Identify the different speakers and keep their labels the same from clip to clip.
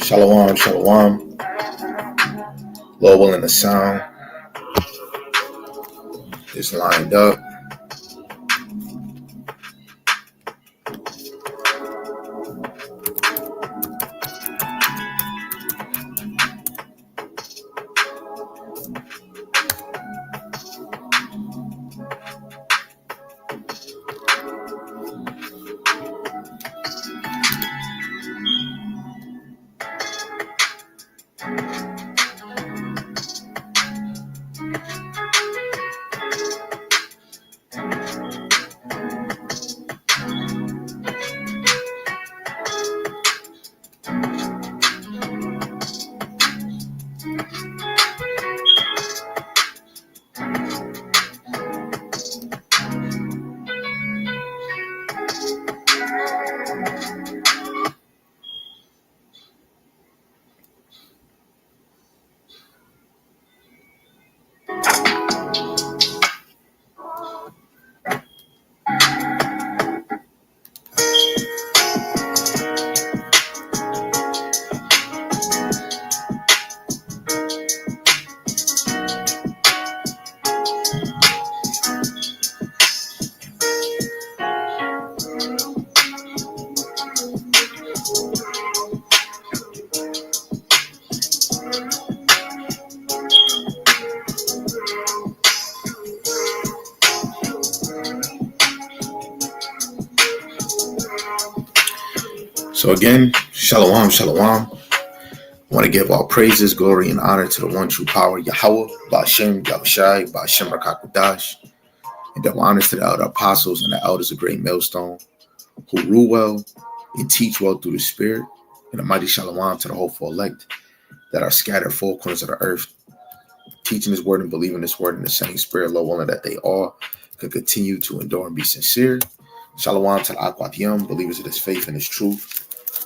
Speaker 1: Shalom, shalom. Lord willing, the sound is lined up. So again, shalom, shalom. I want to give all praises, glory, and honor to the one true power, Yahawah, Ba'ashem, Yahawashi, Ba'ashem Rakakudash, and double honors to the elder apostles and the elders of Great Millstone, who rule well and teach well through the Spirit, and a mighty shalom to the hopeful elect that are scattered four corners of the earth, teaching His word and believing His word in the same Spirit, Lord willing, that they all can continue to endure and be sincere. Shalom to the Akwat Yom, believers of His faith and His truth,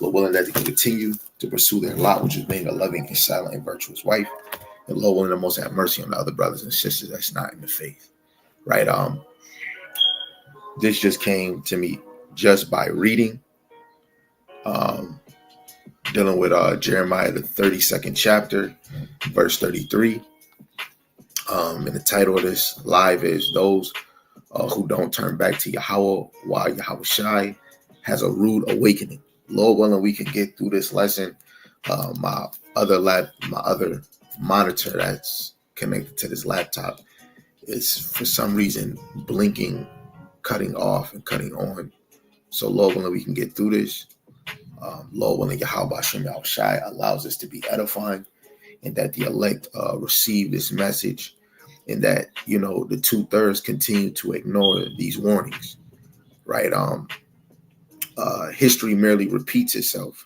Speaker 1: Lord willing, that they can continue to pursue their lot, which is being a loving and silent and virtuous wife. And Lord willing, the most have mercy on the other brothers and sisters that's not in the faith. Right? This just came to me just by reading. Dealing with Jeremiah, the 32nd chapter, verse 33. And the title of this live is Those Who Don't Turn Back to Yahawah while Yahawashi has a rude awakening. Lord willing, we can get through this lesson. My other monitor that's connected to this laptop is for some reason blinking, cutting off and cutting on. So Lord willing, we can get through this. Lord willing, Yahawashi allows us to be edifying, and that the elect receive this message, and that, you know, the 2/3 continue to ignore these warnings. Right? History merely repeats itself.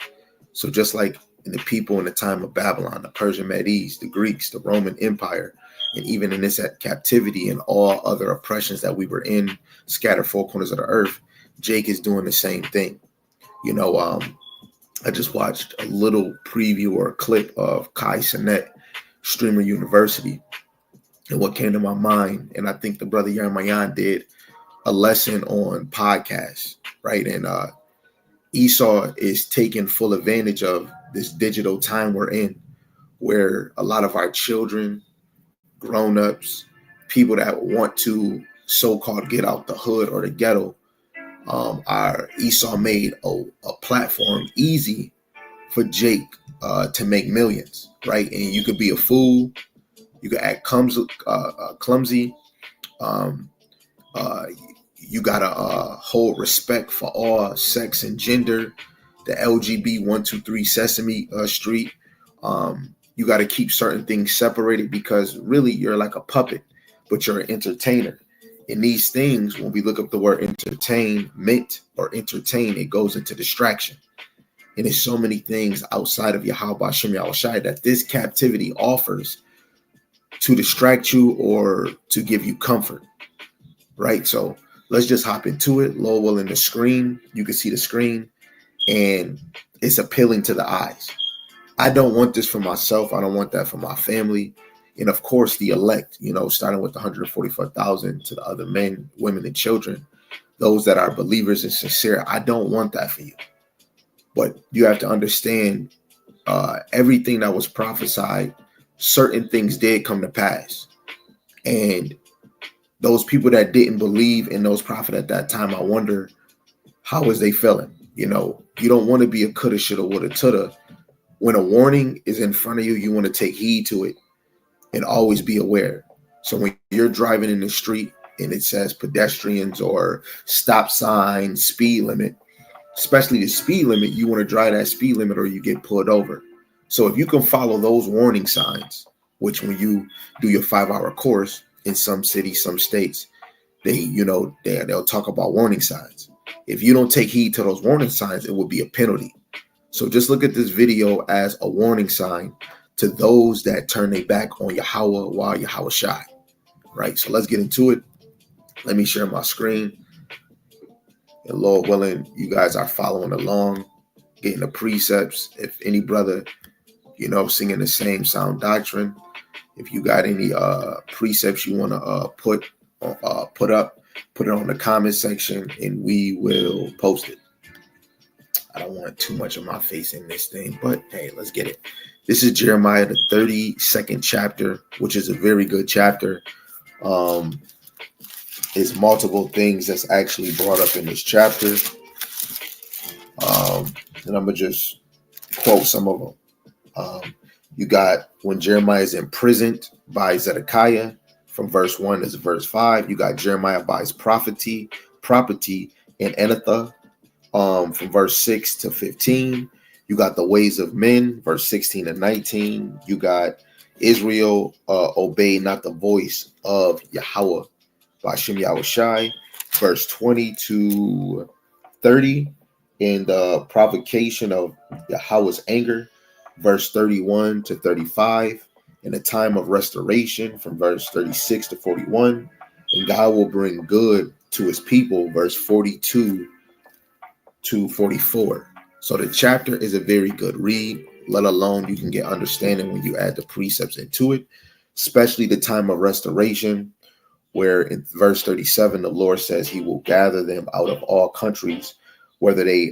Speaker 1: So just like in the people in the time of Babylon, the Persian Medes, the Greeks, the Roman Empire, and even in this captivity and all other oppressions that we were in, scattered four corners of the earth, Jake is doing the same thing. You know, I just watched a little preview or a clip of Kai Cenat, Streamer University, and what came to my mind, and I think the brother Yarmayan did a lesson on podcasts, right? And Esau is taking full advantage of this digital time we're in, where a lot of our children, grown-ups, people that want to so-called get out the hood or the ghetto, Esau made a platform easy for Jake to make millions, right? And you could be a fool, you could act clumsy, you gotta hold respect for all sex and gender, the LGB 123 Sesame Street. You gotta keep certain things separated, because really you're like a puppet, but you're an entertainer. And these things, when we look up the word entertainment or entertain, it goes into distraction. And there's so many things outside of Yahawah Shem Yahawashi that this captivity offers to distract you or to give you comfort, right? So let's just hop into it. Lord willing, the screen, you can see the screen, and it's appealing to the eyes. I don't want this for myself. I don't want that for my family. And of course, the elect, starting with the 144,000 to the other men, women, and children, those that are believers and sincere. I don't want that for you. But you have to understand everything that was prophesied, certain things did come to pass. And those people that didn't believe in those prophets at that time, I wonder, how was they feeling? You don't want to be a coulda, shoulda, woulda, tutta. When a warning is in front of you, you want to take heed to it and always be aware. So when you're driving in the street and it says pedestrians or stop sign, speed limit, especially the speed limit, you want to drive that speed limit or you get pulled over. So if you can follow those warning signs, which when you do your 5-hour course in some cities, some states, they'll talk about warning signs. If you don't take heed to those warning signs, it will be a penalty. So just look at this video as a warning sign to those that turn their back on Yahawah, Yahawashi. Right? So let's get into it. Let me share my screen. And Lord willing, you guys are following along, getting the precepts. If any brother, singing the same sound doctrine, if you got any precepts you want to put up, put it on the comment section and we will post it. I don't want too much of my face in this thing, but hey, let's get it. This is Jeremiah, the 32nd chapter, which is a very good chapter. It's multiple things that's actually brought up in this chapter. And I'm going to just quote some of them. You got when Jeremiah is imprisoned by Zedekiah from verse 1 to verse 5. You got Jeremiah buys property in Anathoth from verse 6 to 15. You got the ways of men, verse 16 and 19. You got Israel obey not the voice of Yahawah by Shem Yahawashi, verse 20 to 30. In the provocation of Yahweh's anger, verse 31 to 35. In the time of restoration, from verse 36 to 41. And God will bring good to his people, verse 42 to 44. So the chapter is a very good read, let alone you can get understanding when you add the precepts into it, especially the time of restoration, where in verse 37, the Lord says he will gather them out of all countries, whether they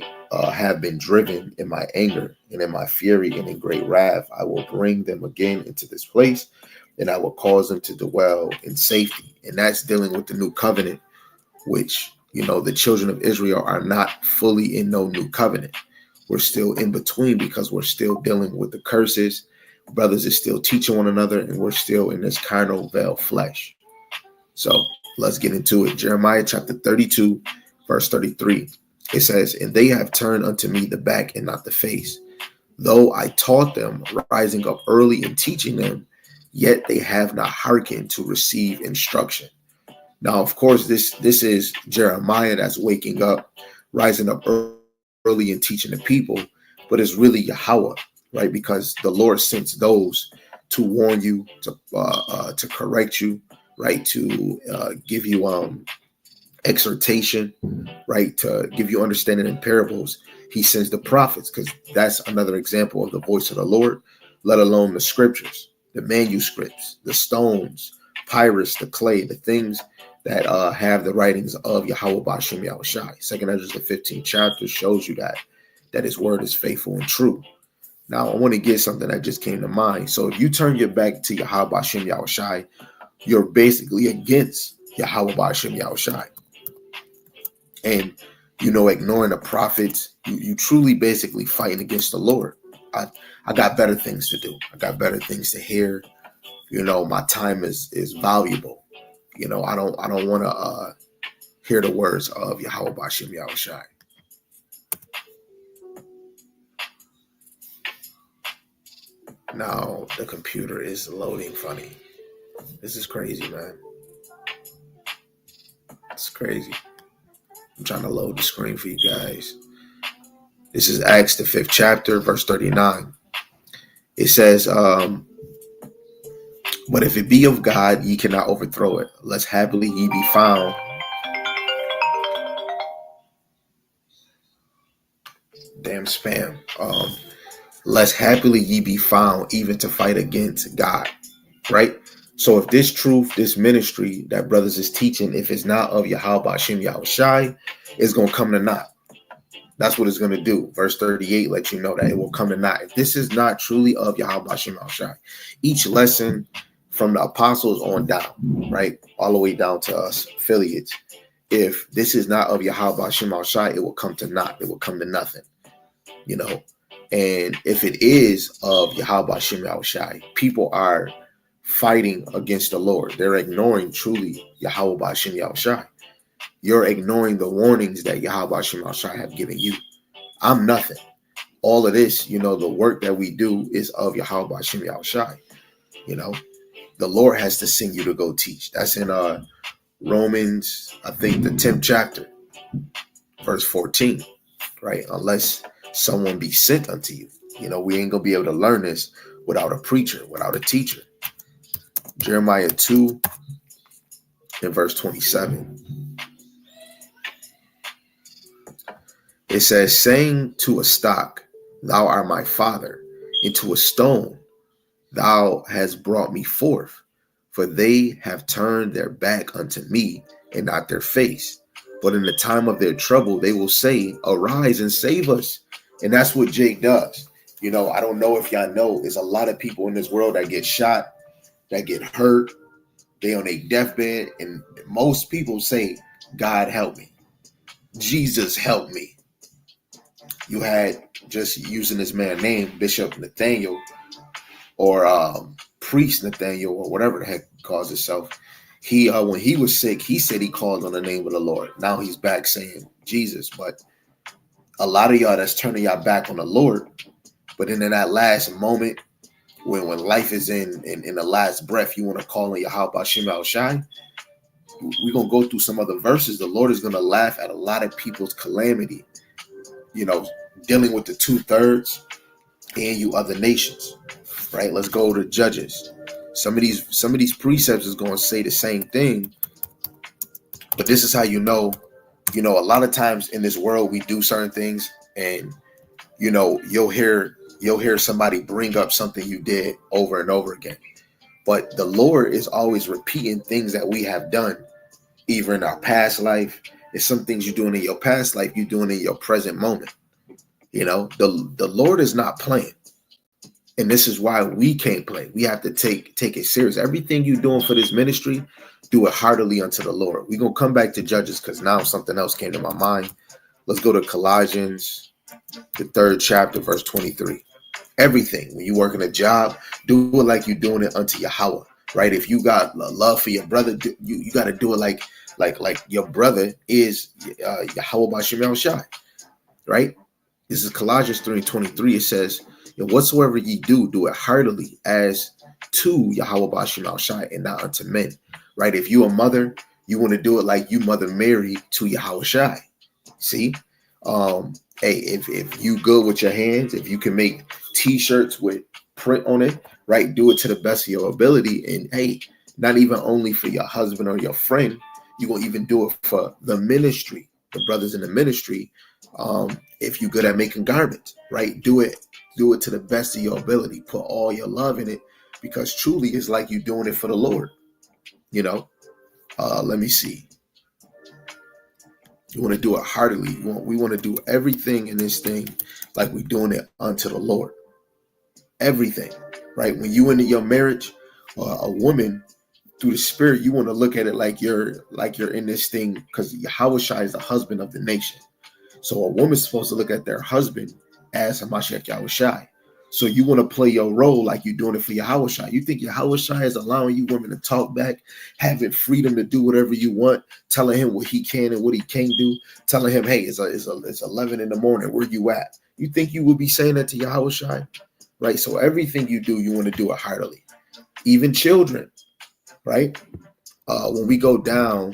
Speaker 1: have been driven in my anger and in my fury and in great wrath. I will bring them again into this place, and I will cause them to dwell in safety. And that's dealing with the new covenant, which, the children of Israel are not fully in no new covenant. We're still in between because we're still dealing with the curses. Brothers are still teaching one another, and we're still in this carnal veiled flesh. So let's get into it. Jeremiah chapter 32, verse 33. It says, and they have turned unto me the back and not the face. Though I taught them, rising up early and teaching them, yet they have not hearkened to receive instruction. Now, of course, this is Jeremiah that's waking up, rising up early and teaching the people, but it's really Yahawah, right? Because the Lord sends those to warn you, to correct you, right? To give you exhortation, right? To give you understanding in parables. He sends the prophets, because that's another example of the voice of the Lord, let alone the scriptures, the manuscripts, the stones, papyrus, the clay, the things that have the writings of Yahawah by Shem Yahawashi. 2 Ezra, the 15th chapter, shows you that his word is faithful and true. Now, I want to get something that just came to mind. So if you turn your back to Yahawah by Shem Yahawashi, you're basically against Yahawah by Shem Yahawashi. And, ignoring the prophets, you truly basically fighting against the Lord. I got better things to do. I got better things to hear. My time is valuable. I don't want to hear the words of Yahawah by Shem Yahawashi. Now the computer is loading funny. This is crazy, man. It's crazy. I'm trying to load the screen for you guys. This is Acts, the 5th chapter, verse 39. It says, but if it be of God, ye cannot overthrow it, lest happily ye be found. Damn spam. Lest happily ye be found even to fight against God. Right? So if this truth, this ministry that brothers is teaching, if it's not of Yahawashi Yahawashi, it's going to come to naught. That's what it's going to do. Verse 38 lets you know that it will come to naught. If this is not truly of Yahawashi Yahawashi, each lesson from the apostles on down, right, all the way down to us affiliates, if this is not of Yahawashi Yahawashi, it will come to naught. It will come to nothing, you know. And if it is of Yahawashi Yahawashi, people are fighting against the Lord. They're ignoring truly Yahawashi Yahawashi. You're ignoring the warnings that Yahawashi Yahawashi have given you. I'm nothing. All of this, you know, the work that we do is of Yahawashi Yahawashi. You know, the Lord has to send you to go teach. That's in Romans, I think the 10th chapter, verse 14, right? Unless someone be sent unto you. You know, we ain't gonna be able to learn this without a preacher, without a teacher. Jeremiah 2 and verse 27. It says, saying to a stock, thou art my father, and to a stone, thou hast brought me forth. For they have turned their back unto me, and not their face. But in the time of their trouble, they will say, arise and save us. And that's what Jake does. You know, I don't know if y'all know, there's a lot of people in this world that get shot, that get hurt. They on a deathbed, and most people say, God help me. Jesus help me. You had, just using this man's name, Bishop Nathaniel, or Priest Nathaniel, or whatever the heck he calls himself. He when he was sick, he said he called on the name of the Lord. Now he's back saying Jesus. But a lot of y'all that's turning y'all back on the Lord, but then in that last moment, when life is in the last breath, you want to call on Yahawashi Yahawashi. We're gonna go through some other verses. The Lord is gonna laugh at a lot of people's calamity, you know, dealing with the 2/3 and you other nations, right? Let's go to Judges. Some of these precepts is going to say the same thing, but this is how you know, a lot of times in this world we do certain things, and you know, you'll hear somebody bring up something you did over and over again. But the Lord is always repeating things that we have done, either in our past life. It's some things you're doing in your past life, you're doing in your present moment. You know, the Lord is not playing. And this is why we can't play. We have to take it serious. Everything you're doing for this ministry, do it heartily unto the Lord. We're going to come back to Judges because now something else came to my mind. Let's go to Colossians, the 3rd chapter, verse 23. Everything, when you work in a job, do it like you're doing it unto Yahawah, right? If you got love for your brother, you got to do it like your brother is Yahawah B'Shem Yahawashi, right? This is Colossians 3:23. It says, whatsoever ye do, do it heartily as to Yahawah B'Shem Yahawashi and not unto men, right? If you a mother, you want to do it like you Mother Mary to Yahawashi. See? Hey, if you good with your hands, if you can make t-shirts with print on it, right, do it to the best of your ability. And hey, not even only for your husband or your friend, you will even do it for the ministry, the brothers in the ministry. If you're good at making garments, right, do it to the best of your ability. Put all your love in it, because truly it's like you're doing it for the Lord. You know, let me see. You want to do it heartily. We want to do everything in this thing like we're doing it unto the Lord. Everything, right? When you into your marriage, a woman through the Spirit, you want to look at it like you're in this thing, because Yahawashi is the husband of the nation. So a woman's supposed to look at their husband as Hamashiach Yahawashi. So you want to play your role like you're doing it for Yahawashi. You think Yahawashi is allowing you women to talk back, having freedom to do whatever you want, telling him what he can and what he can't do, telling him, hey, it's 11 in the morning, where you at? You think you would be saying that to Yahawashi? Right? So everything you do, you want to do it heartily. Even children, right? When we go down,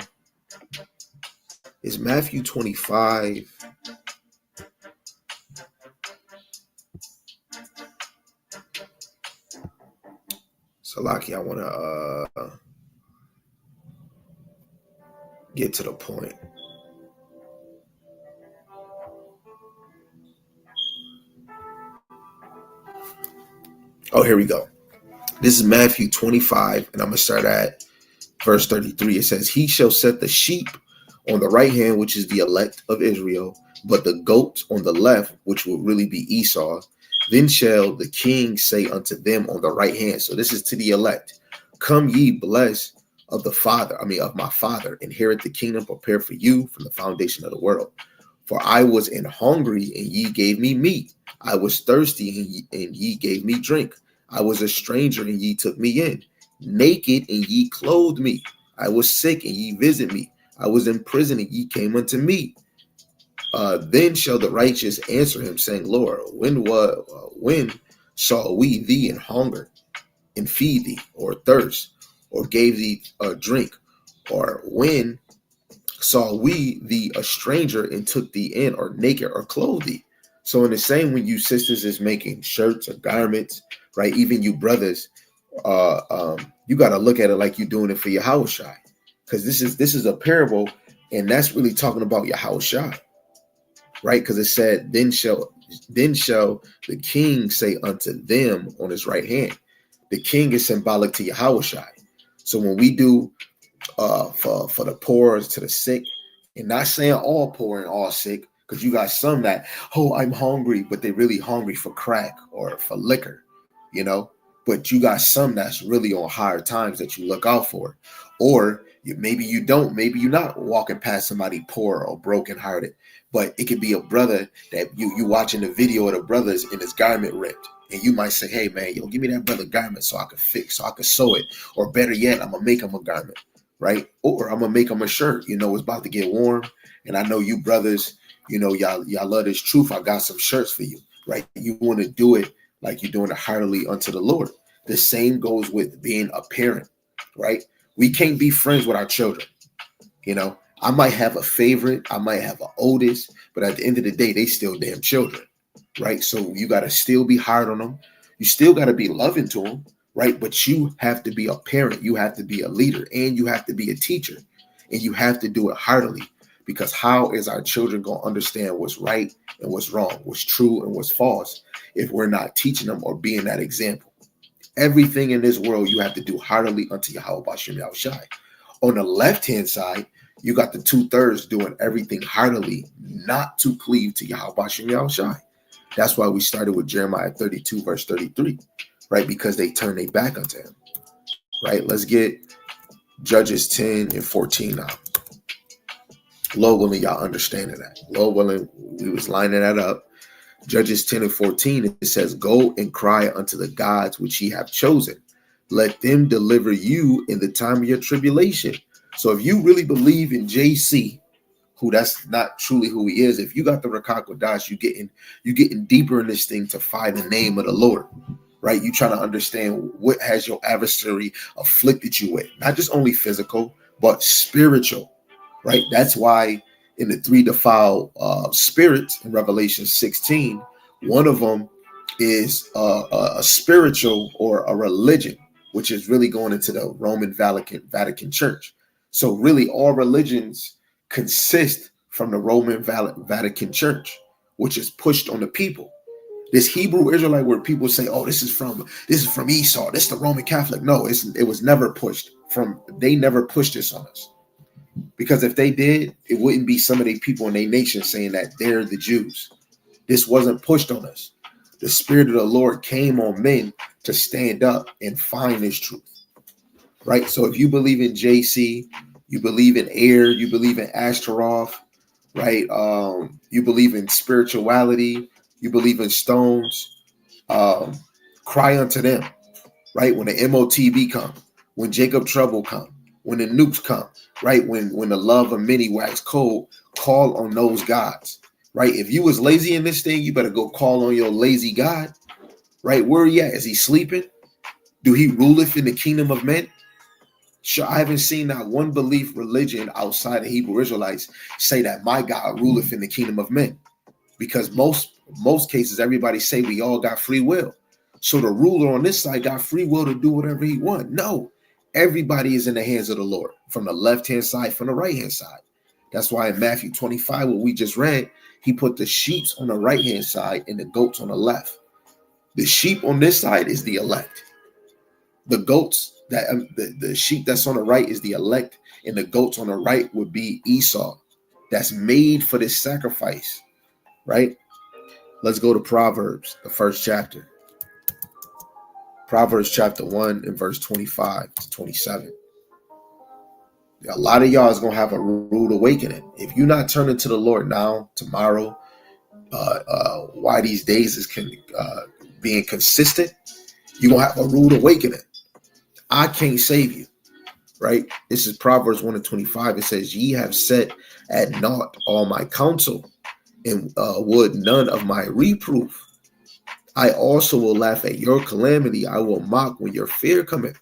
Speaker 1: is Matthew 25... So, Laki, I want to get to the point. Oh, here we go. This is Matthew 25, and I'm going to start at verse 33. It says, he shall set the sheep on the right hand, which is the elect of Israel, but the goats on the left, which will really be Esau. Then shall the king say unto them on the right hand. So this is to the elect. Come ye blessed of the Father, of my Father, inherit the kingdom prepared for you from the foundation of the world. For I was an hungry, and ye gave me meat. I was thirsty, and ye gave me drink. I was a stranger, and ye took me in. Naked, and ye clothed me. I was sick, and ye visited me. I was in prison, and ye came unto me. Then shall the righteous answer him, saying, Lord, when saw we thee in hunger, and feed thee, or thirst, or gave thee drink? Or when saw we thee a stranger and took thee in, or naked, or clothed thee? So in the same, when you sisters is making shirts or garments, right? Even you brothers, you got to look at it like you're doing it for Yahawashi, because this is a parable, and that's really talking about Yahawashi, right? Because it said, then shall the king say unto them on his right hand. The king is symbolic to Yahawashi. So when we do for the poor, to the sick, and not saying all poor and all sick, because you got some that, oh, I'm hungry, but they're really hungry for crack or for liquor, but you got some that's really on higher times that you look out for. Or maybe you're not walking past somebody poor or brokenhearted, but it could be a brother that you watching the video of the brothers in his garment ripped. And you might say, hey man, give me that brother garment so I can sew it. Or better yet, I'm gonna make him a garment, right? Or I'm gonna make him a shirt. It's about to get warm. And I know you brothers, y'all love this truth. I got some shirts for you, right? You want to do it like you're doing it heartily unto the Lord. The same goes with being a parent, right? We can't be friends with our children. I might have a favorite, I might have an oldest, but at the end of the day, they still damn children, right? So you got to still be hard on them. You still got to be loving to them, right? But you have to be a parent, you have to be a leader, and you have to be a teacher, and you have to do it heartily, because how is our children going to understand what's right and what's wrong, what's true and what's false, if we're not teaching them or being that example? Everything in this world you have to do heartily unto Yahawashi. On the left-hand side, you got the 2/3 doing everything heartily, not to cleave to Yahawashi. That's why we started with Jeremiah 32, verse 33, right? Because they turned their back unto him, right? Let's get Judges 10 and 14 now. Lord willing, y'all understanding that. Lord willing, we was lining that up. Judges 10 and 14, it says, go and cry unto the gods which ye have chosen. Let them deliver you in the time of your tribulation. So if you really believe in JC, who that's not truly who he is, if you got the Rakakodash, you getting deeper in this thing to find the name of the Lord, right? You trying to understand what has your adversary afflicted you with, not just only physical, but spiritual, right? That's why in the three defiled spirits in Revelation 16, one of them is a spiritual or a religion, which is really going into the Roman Vatican Church. So really all religions consist from the Roman Vatican Church, which is pushed on the people. This Hebrew Israelite, where people say, oh, this is from Esau, this is the Roman Catholic. No, it was never pushed from, they never pushed this on us. Because if they did, it wouldn't be some of the people in their nation saying that they're the Jews. This wasn't pushed on us. The Spirit of the Lord came on men to stand up and find this truth, right? So if you believe in JC, you believe in air, you believe in Ashtaroth, right? You believe in spirituality, you believe in stones, cry unto them, right? When the MOTB come, when Jacob Trouble come, when the nukes come, right? When the love of many wax cold, call on those gods, right? If you was lazy in this thing, you better go call on your lazy God, right? Where he at? Is he sleeping? Do he ruleth in the kingdom of men? Sure, I haven't seen not one belief religion outside of Hebrew Israelites say that my God ruleth in the kingdom of men, because most cases everybody say we all got free will. So the ruler on this side got free will to do whatever he want. No, everybody is in the hands of the Lord, from the left-hand side, from the right-hand side. That's why in Matthew 25, what we just read, he put the sheep on the right-hand side and the goats on the left. The sheep on this side is the elect, The goats that the sheep that's on the right is the elect, and the goats on the right would be Esau. That's made for this sacrifice, right? Let's go to Proverbs, the first chapter. Proverbs chapter 1 and verse 25 to 27. A lot of y'all is gonna have a rude awakening if you're not turning to the Lord now, tomorrow. Why these days is being consistent, you're gonna have a rude awakening. I can't save you, right? This is Proverbs 1 and 25. It says, ye have set at naught all my counsel, and would none of my reproof. I also will laugh at your calamity. I will mock when your fear cometh.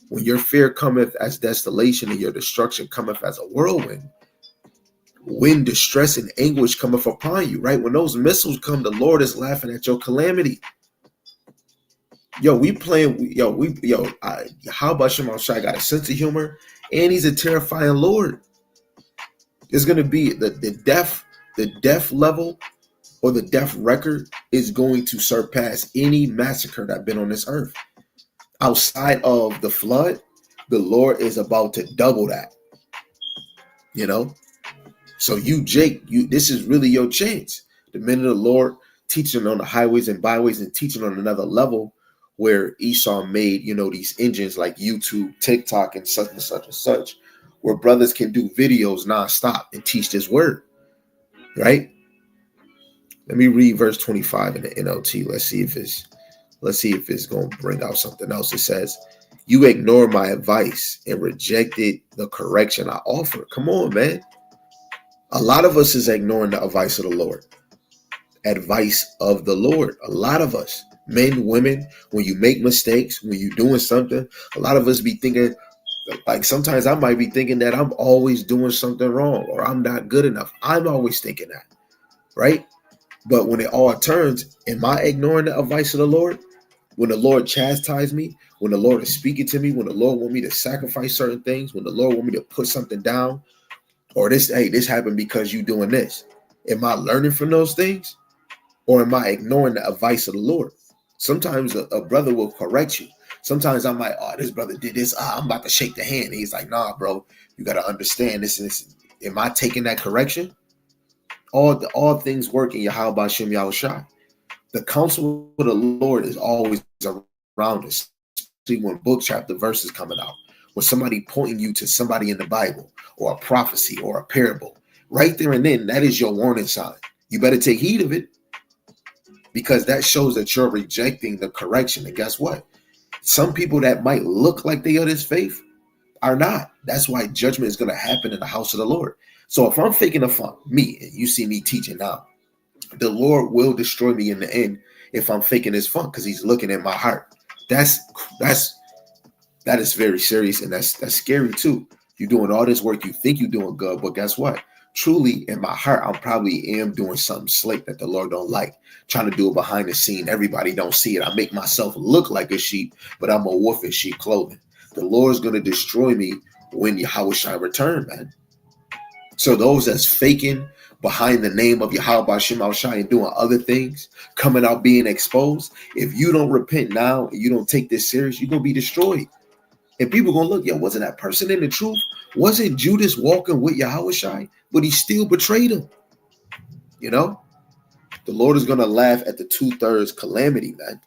Speaker 1: When your fear cometh as desolation, and your destruction cometh as a whirlwind. When distress and anguish cometh upon you, right? When those missiles come, the Lord is laughing at your calamity. How about Shema Shai got a sense of humor, and he's a terrifying Lord. There's going to be the death level, or the death record is going to surpass any massacre that's been on this earth. Outside of the flood, the Lord is about to double that. So you, Jake, this is really your chance. The minute the Lord teaching on the highways and byways and teaching on another level, where Esau made, these engines like YouTube, TikTok, and such and such and such, where brothers can do videos nonstop and teach this word, right? Let me read verse 25 in the NLT. Let's see if it's going to bring out something else. It says, you ignored my advice and rejected the correction I offered. Come on, man. A lot of us is ignoring the advice of the Lord. Advice of the Lord. A lot of us, men, women, when you make mistakes, when you're doing something, a lot of us be thinking, like sometimes I might be thinking that I'm always doing something wrong, or I'm not good enough. I'm always thinking that, right? But when it all turns, am I ignoring the advice of the Lord? When the Lord chastise me, when the Lord is speaking to me, when the Lord want me to sacrifice certain things, when the Lord want me to put something down, or this happened because you doing this. Am I learning from those things, or am I ignoring the advice of the Lord? Sometimes a brother will correct you. Sometimes I'm like, oh, this brother did this. I'm about to shake the hand. And he's like, nah, bro, you got to understand this and this. Am I taking that correction? All things work in Yahawah Shem Yahawashi. The counsel of the Lord is always around us. See, when book, chapter, verses coming out, when somebody pointing you to somebody in the Bible, or a prophecy, or a parable, right there and then, that is your warning sign. You better take heed of it, because that shows that you're rejecting the correction. And guess what? Some people that might look like they are this faith are not. That's why judgment is going to happen in the house of the Lord. So if I'm faking a funk, me, and you see me teaching now, the Lord will destroy me in the end if I'm faking this funk, because he's looking at my heart. That is very serious, and that's scary too. You're doing all this work, you think you're doing good, but guess what? Truly, in my heart, I probably am doing something slick that the Lord don't like. Trying to do it behind the scene. Everybody don't see it. I make myself look like a sheep, but I'm a wolf in sheep clothing. The Lord's going to destroy me when Yahawashi return, man. So those that's faking behind the name of Yahawah Shem Yahawashi and doing other things, coming out being exposed, if you don't repent now and you don't take this serious, you're going to be destroyed. And people going to look, wasn't that person in the truth? Wasn't Judas walking with Yahawashi, but he still betrayed him? The Lord is going to laugh at the 2/3 calamity, man.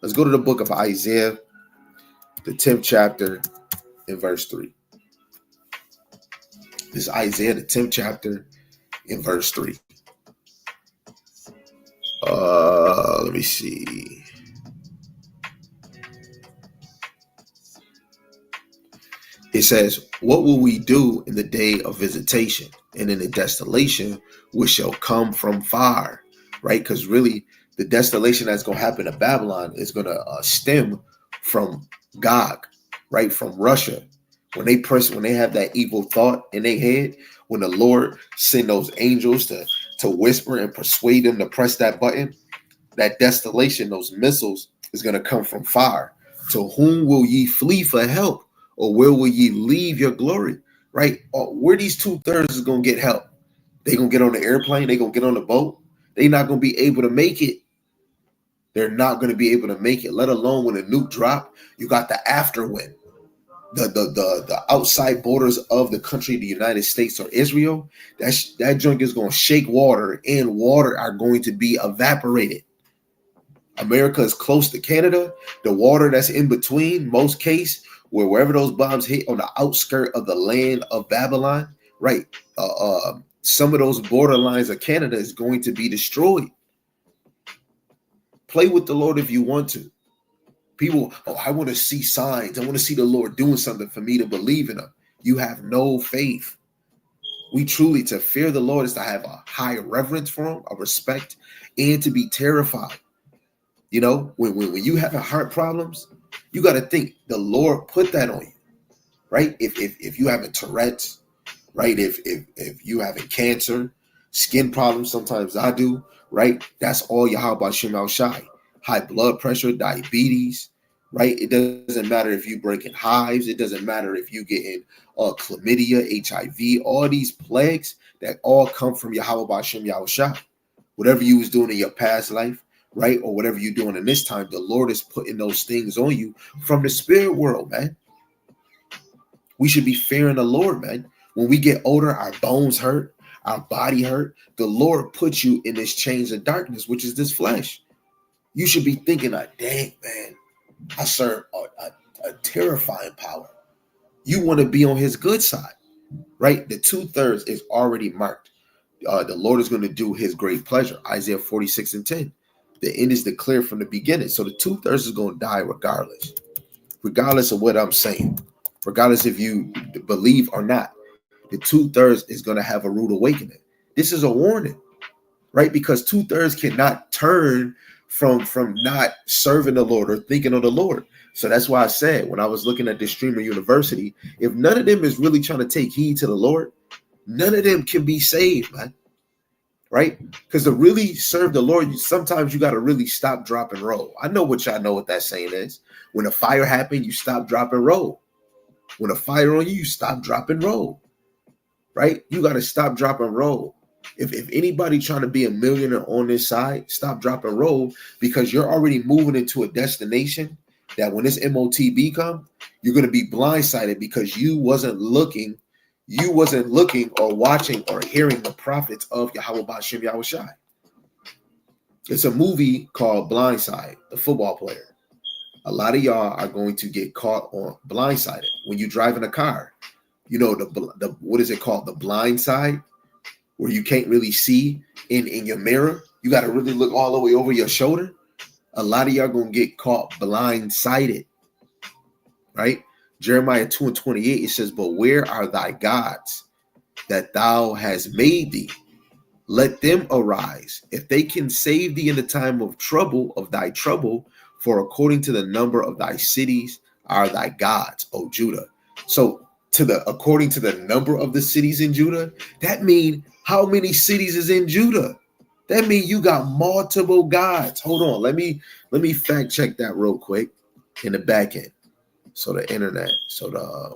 Speaker 1: Let's go to the book of Isaiah, the 10th chapter, in verse 3. This is Isaiah, the 10th chapter, in verse 3. Let me see. It says, what will we do in the day of visitation and in the desolation which shall come from far? Right? Because really, the desolation that's going to happen to Babylon is going to stem from Gog, right? From Russia. When they have that evil thought in their head, when the Lord send those angels to whisper and persuade them to press that button, that desolation, those missiles is going to come from far. To whom will ye flee for help? Or where will ye leave your glory? Right? Where these 2/3 is going to get help? They going to get on the airplane. They going to get on the boat. They not going to be able to make it. They're not going to be able to make it, let alone when a nuke drop, you got the afterwind. The outside borders of the country, the United States or Israel, that junk is going to shake water, and water are going to be evaporated. America is close to Canada. The water that's in between, most case, wherever those bombs hit on the outskirt of the land of Babylon, right? Some of those borderlines of Canada is going to be destroyed. Play with the Lord if you want to. People, I want to see signs. I want to see the Lord doing something for me to believe in him. You have no faith. We truly, to fear the Lord is to have a high reverence for him, a respect, and to be terrified. You know, when you have heart problems, you got to think the Lord put that on you, right? If you having Tourette's, right? If you having cancer, skin problems, sometimes I do, right? That's all Yahawashi. High blood pressure, diabetes, right? It doesn't matter if you breaking hives. It doesn't matter if you getting chlamydia, HIV, all these plagues that all come from Yahawashi. Whatever you was doing in your past life, right? Or whatever you're doing in this time, the Lord is putting those things on you from the spirit world, man. We should be fearing the Lord, man. When we get older, our bones hurt, our body hurt. The Lord puts you in this chains of darkness, which is this flesh. You should be thinking, like, dang, man, I serve a terrifying power. You want to be on his good side, right? The 2/3 is already marked. The Lord is going to do his great pleasure. Isaiah 46:10. The end is declared from the beginning. So the 2/3 is going to die regardless of what I'm saying, regardless if you believe or not. The 2/3 is going to have a rude awakening. This is a warning, right? Because 2/3 cannot turn from not serving the Lord or thinking of the Lord. So that's why I said when I was looking at this Streamer University, if none of them is really trying to take heed to the Lord, none of them can be saved, man. Right? Because to really serve the Lord, sometimes you got to really stop, drop, and roll. I know what y'all know what that saying is. When a fire happens, you stop, drop, and roll. When a fire on you, you stop, drop, and roll. Right? You got to stop, drop, and roll. If anybody trying to be a millionaire on this side, stop, drop, and roll, because you're already moving into a destination that when this MOTB come, you're going to be blindsided because you wasn't looking or watching or hearing the prophets of Yahawashi. It's a movie called Blindside, the football player. A lot of y'all are going to get caught on blindsided when you drive in a car. You know, the what is it called? The blind side, where you can't really see in your mirror. You got to really look all the way over your shoulder. A lot of y'all going to get caught blindsided, right? Jeremiah 2:28, it says, but where are thy gods that thou hast made thee? Let them arise. If they can save thee in the time of thy trouble, for according to the number of thy cities are thy gods, O Judah. So according to the number of the cities in Judah, that means how many cities is in Judah? That means you got multiple gods. Hold on, let me fact check that real quick in the back end. So the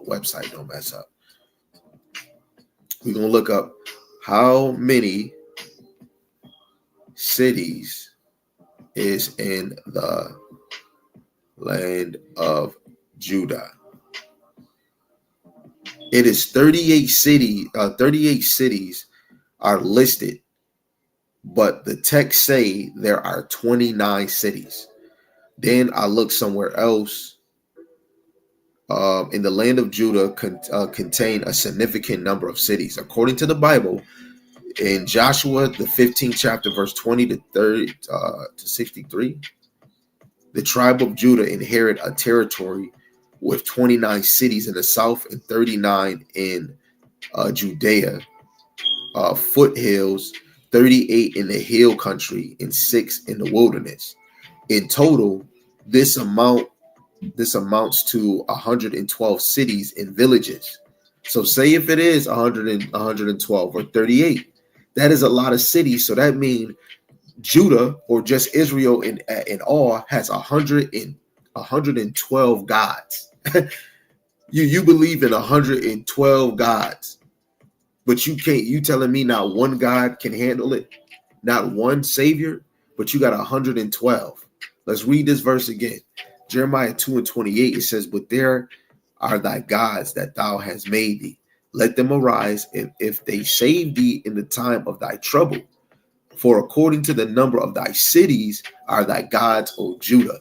Speaker 1: website don't mess up. We're going to look up how many cities is in the land of Judah. It is 38 cities. 38 cities are listed, but the text say there are 29 cities. Then I look somewhere else. In the land of Judah contain a significant number of cities. According to the Bible, in Joshua, the 15th chapter, verse 20 to 30 to 63, the tribe of Judah inherit a territory with 29 cities in the south and 39 in Judea, foothills, 38 in the hill country, and 6 in the wilderness. In total, this amounts to 112 cities and villages. So say if it is 112 or 38, that is a lot of cities. So that means Judah, or just Israel in all, has 112 gods. You believe in 112 gods, but you telling me not one God can handle it, not one savior, but you got 112. Let's read this verse again. Jeremiah 2:28, it says, but there are thy gods that thou hast made thee. Let them arise, if they save thee in the time of thy trouble. For according to the number of thy cities are thy gods, O Judah.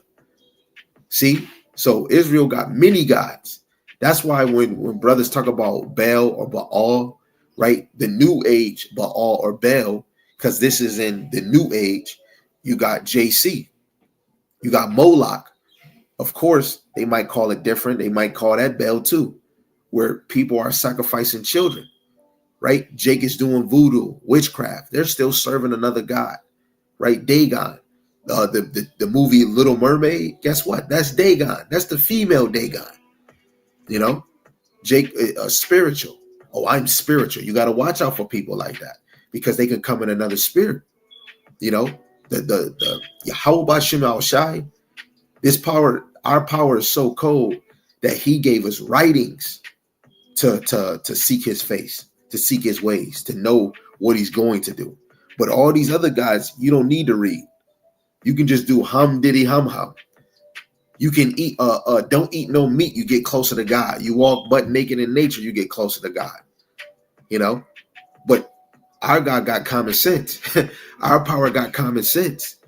Speaker 1: See? So Israel got many gods. That's why when brothers talk about Baal or Baal, right? The new age, Baal or Baal, because this is in the new age, you got JC, you got Moloch. Of course, they might call it different. They might call that Baal too, where people are sacrificing children, right? Jake is doing voodoo, witchcraft. They're still serving another god, right? Dagon. The movie Little Mermaid, guess what? That's Dagon. That's the female Dagon. You know, Jake, spiritual. Oh, I'm spiritual. You got to watch out for people like that because they can come in another spirit. You know, the Yahawashi, this power, our power is so cold that he gave us writings to seek his face, to seek his ways, to know what he's going to do. But all these other guys, you don't need to read. You can just do hum diddy hum hum. You can eat don't eat no meat, you get closer to God. You walk butt naked in nature, you get closer to God. You know, but our God got common sense. Our power got common sense.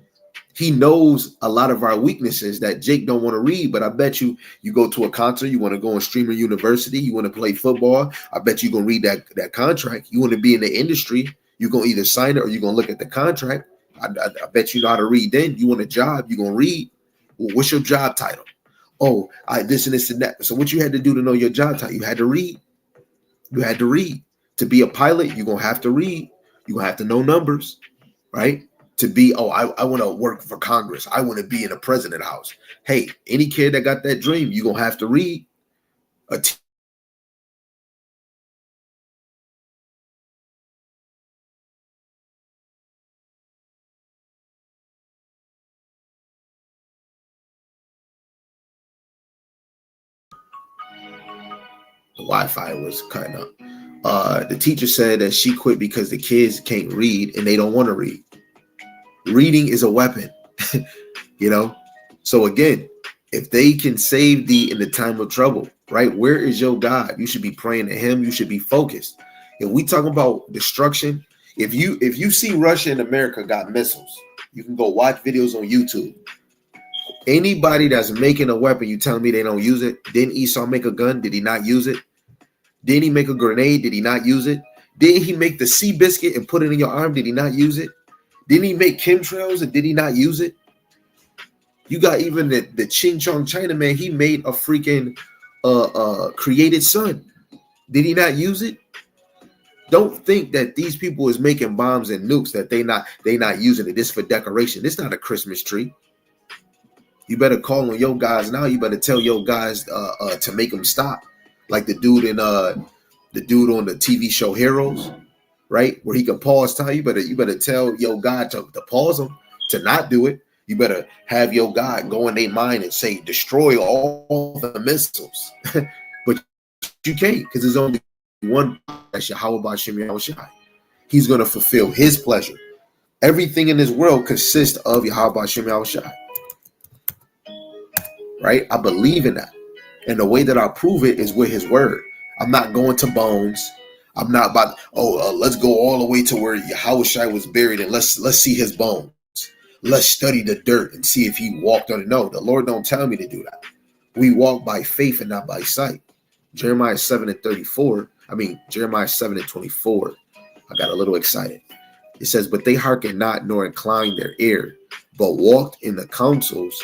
Speaker 1: He knows a lot of our weaknesses that Jake don't want to read, but I bet you go to a concert, you want to go on Streamer University, you want to play football, I bet you're going to read that contract. You want to be in the industry, you're going to either sign it or you're going to look at the contract. I bet you know how to read then. You want a job, you're going to read. Well, what's your job title? Oh, this and this and that. So what you had to do to know your job title? You had to read. You had to read. To be a pilot, you're going to have to read. You're going to have to know numbers, right? To be, I want to work for Congress. I want to be in a president house. Hey, any kid that got that dream, you're going to have to read. The Wi-Fi was cutting up. The teacher said that she quit because the kids can't read and they don't want to read. Reading is a weapon, you know? So again, if they can save thee in the time of trouble, right? Where is your God? You should be praying to him. You should be focused. If we talk about destruction, if you see Russia and America got missiles, you can go watch videos on YouTube. Anybody that's making a weapon, you telling me they don't use it? Didn't Esau make a gun? Did he not use it? Didn't he make a grenade? Did he not use it? Didn't he make the sea biscuit and put it in your arm? Did he not use it? Didn't he make chemtrails and did he not use it? You got even the Ching Chong Chinaman, he made a freaking created sun. Did he not use it? Don't think that these people is making bombs and nukes that they not using it. This for decoration. This not a Christmas tree. You better call on your guys now. You better tell your guys to make them stop. Like the dude on the TV show Heroes, right? Where he can pause time. You better tell your God to pause them, to not do it. You better have your God go in their mind and say, destroy all the missiles. But you can't, because there's only one, that's Yahawashi. He's going to fulfill his pleasure. Everything in this world consists of Yahawashi. Right? I believe in that. And the way that I prove it is with his word. I'm not going to bones. I'm not about, let's go all the way to where Yahawashi was buried and let's see his bones. Let's study the dirt and see if he walked on it. No, the Lord don't tell me to do that. We walk by faith and not by sight. Jeremiah 7:34. Jeremiah 7:24. I got a little excited. It says, but they hearkened not nor inclined their ear, but walked in the counsels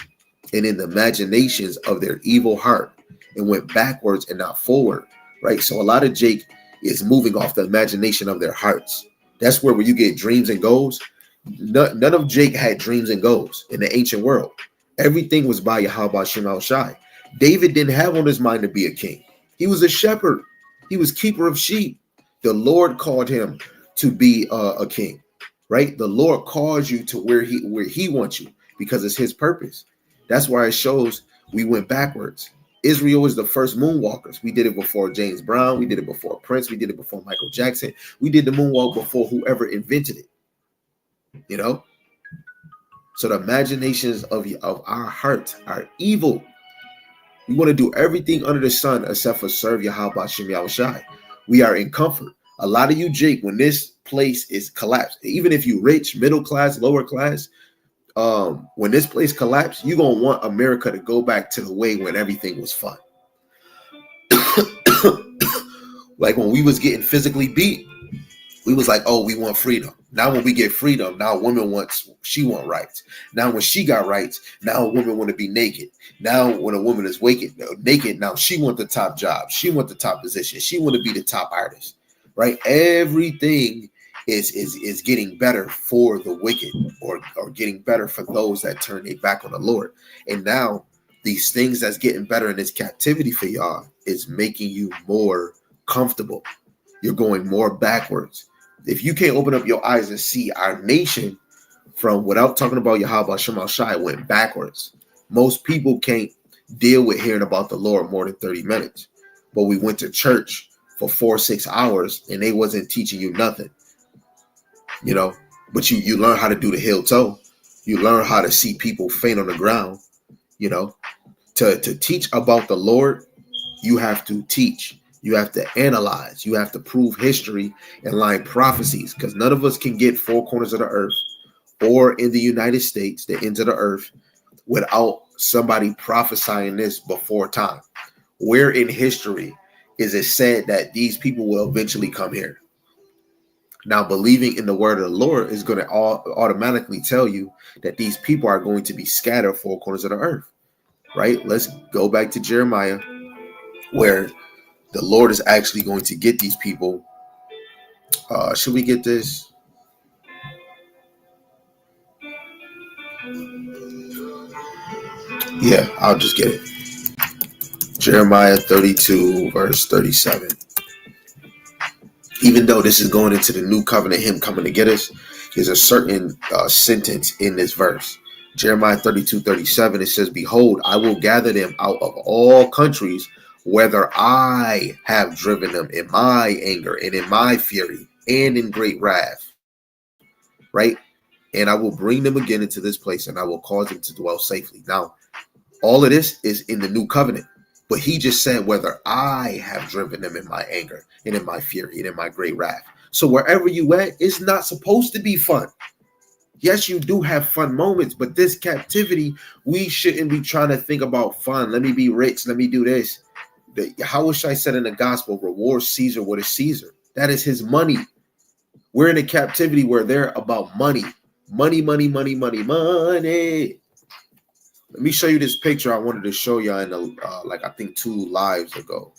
Speaker 1: and in the imaginations of their evil heart and went backwards and not forward. Right? So a lot of Jake is moving off the imagination of their hearts. That's where you get dreams and goals. None of Jake had dreams and goals in the ancient world. Everything was by Yahawashi. David didn't have on his mind to be a king. He was a shepherd. He was keeper of sheep. The Lord called him to be a king, right? The Lord calls you to where he wants you because it's his purpose. That's why it shows we went backwards. Israel was the first moonwalkers. We did it before James Brown. We did it before Prince. We did it before Michael Jackson. We did the moonwalk before whoever invented it. You know, So the imaginations of our heart are evil. We want to do everything under the sun except for serve Yahawah Shem Yahawashi. We are in comfort. A lot of you, Jake, when this place is collapsed, even if you rich, middle class, lower class, when this place collapsed, you're going to want America to go back to the way when everything was fun. Like when we was getting physically beat, we was like, oh, we want freedom. Now when we get freedom, now a woman want rights. Now when she got rights, now a woman want to be naked. Now when a woman is naked, now she want the top job. She want the top position. She want to be the top artist, right? Everything is getting better for the wicked, or getting better for those that turn their back on the Lord. And now these things that's getting better in this captivity for y'all is making you more comfortable. You're going more backwards. If you can't open up your eyes and see our nation from, without talking about Yahawah Shem Shai, went backwards. Most people can't deal with hearing about the Lord more than 30 minutes. But we went to church for 4 or 6 hours and they wasn't teaching you nothing. You know, but you learn how to do the heel toe. You learn how to see people faint on the ground. You know, to teach about the Lord, you have to teach. You have to analyze. You have to prove history and line prophecies, because none of us can get 4 corners of the earth or in the United States, the ends of the earth, without somebody prophesying this before time. Where in history is it said that these people will eventually come here? Now, believing in the word of the Lord is going to automatically tell you that these people are going to be scattered 4 corners of the earth, right? Let's go back to Jeremiah, where the Lord is actually going to get these people. Should we get this? Yeah, I'll just get it. Jeremiah 32, verse 37. Even though this is going into the new covenant, him coming to get us, there's a certain sentence in this verse. Jeremiah 32:37, it says, behold, I will gather them out of all countries, whether I have driven them in my anger and in my fury and in great wrath, right? And I will bring them again into this place, and I will cause them to dwell safely. Now, all of this is in the new covenant, but he just said whether I have driven them in my anger and in my fury and in my great wrath. So wherever you at, it's not supposed to be fun. Yes, you do have fun moments, but this captivity, we shouldn't be trying to think about fun. Let me be rich. Let me do this. Yahawashi said in the gospel, reward Caesar what is Caesar. That is his money. We're in a captivity where they're about money. Money, money, money, money, money. Let me show you this picture I wanted to show y'all in the, I think 2 lives ago.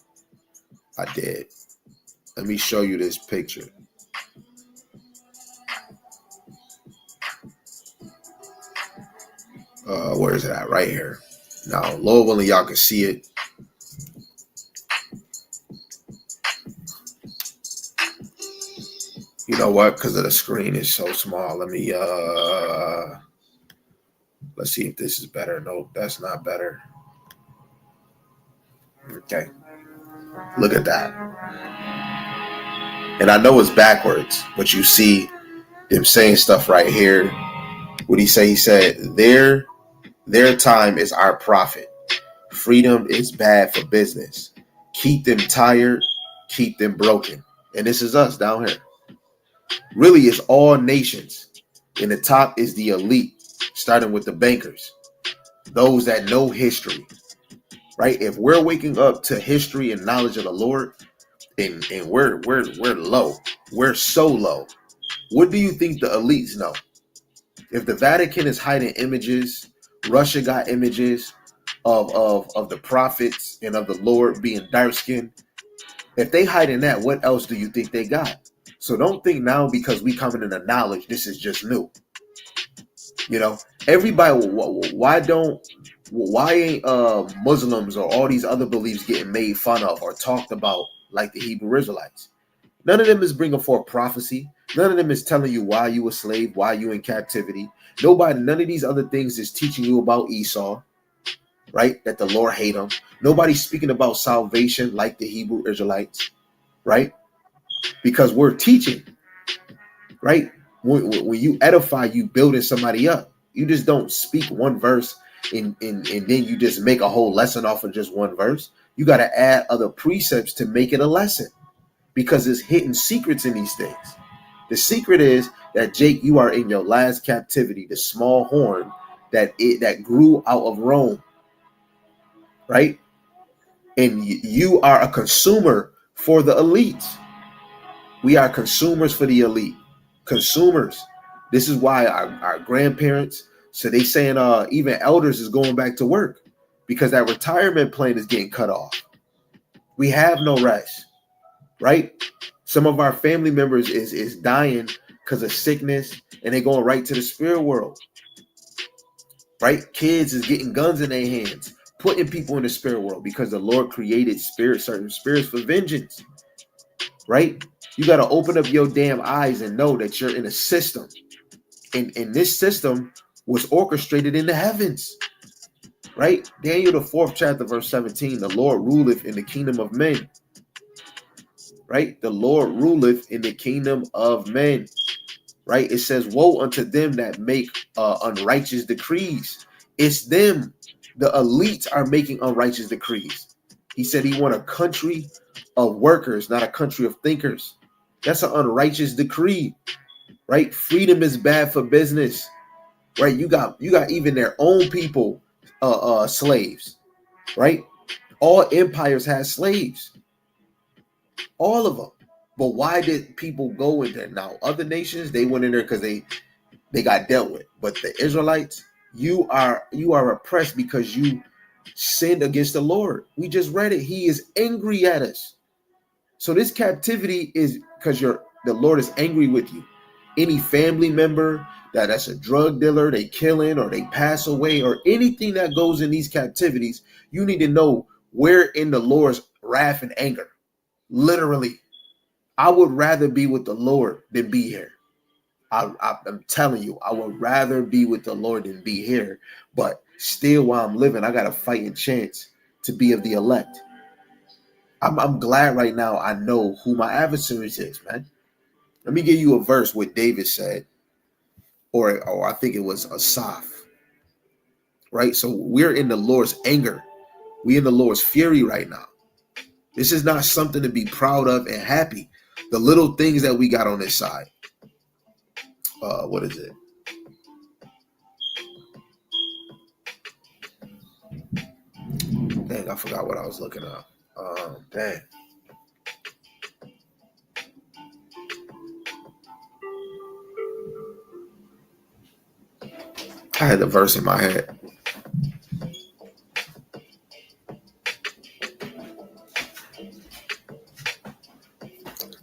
Speaker 1: I did. Let me show you this picture. Where is it at? Right here. Now, Lord willing, y'all can see it. You know what? Because of the screen is so small. Let me, let's see if this is better. No, that's not better. Okay. Look at that. And I know it's backwards, but you see them saying stuff right here. What he say? He said, their time is our profit. Freedom is bad for business. Keep them tired, keep them broken. And this is us down here. Really, it's all nations. In the top is the elite, starting with the bankers, those that know history, right? If we're waking up to history and knowledge of the Lord, and we're low, we're so low. What do you think the elites know? If the Vatican is hiding images, Russia got images of the prophets and of the Lord being dark skinned. If they hiding that, what else do you think they got? So don't think now because we coming into knowledge, this is just new. You know, everybody, why ain't Muslims or all these other beliefs getting made fun of or talked about like the Hebrew Israelites? None of them is bringing forth prophecy. None of them is telling you why you a slave, why you in captivity. None of these other things is teaching you about Esau, right? That the Lord hate him. Nobody's speaking about salvation like the Hebrew Israelites, right? Because we're teaching, right? When you edify, you building somebody up. You just don't speak one verse and then you just make a whole lesson off of just one verse. You got to add other precepts to make it a lesson, because there's hidden secrets in these things. The secret is that, Jake, you are in your last captivity, the small horn that grew out of Rome, right? And you are a consumer for the elites. We are consumers for the elite. Consumers. This is why our grandparents, so they saying even elders is going back to work, because that retirement plan is getting cut off. We have no rest, right? Some of our family members is dying because of sickness, and they're going right to the spirit world, right? Kids is getting guns in their hands, putting people in the spirit world, because the Lord created certain spirits for vengeance, right? You got to open up your damn eyes and know that you're in a system. And this system was orchestrated in the heavens, right? Daniel, the 4th chapter, verse 17, the Lord ruleth in the kingdom of men, right? The Lord ruleth in the kingdom of men, right? It says, woe unto them that make unrighteous decrees. It's them. The elites are making unrighteous decrees. He said he want a country of workers, not a country of thinkers. That's an unrighteous decree, right? Freedom is bad for business, right? You got even their own people, slaves, right? All empires had slaves, all of them. But why did people go in there? Now, other nations, they went in there because they got dealt with. But the Israelites, you are oppressed because you sinned against the Lord. We just read it. He is angry at us. So this captivity is because the Lord is angry with you. Any family member that's a drug dealer, they killing or they pass away, or anything that goes in these captivities, you need to know we're in the Lord's wrath and anger. Literally, I would rather be with the Lord than be here. I'm telling you, I would rather be with the Lord than be here. But still, while I'm living, I got a fighting chance to be of the elect. I'm glad right now I know who my adversaries is, man. Let me give you a verse what David said, or I think it was Asaph, right? So we're in the Lord's anger. We're in the Lord's fury right now. This is not something to be proud of and happy. The little things that we got on this side. What is it? Dang, I forgot what I was looking up. Dang. I had the verse in my head.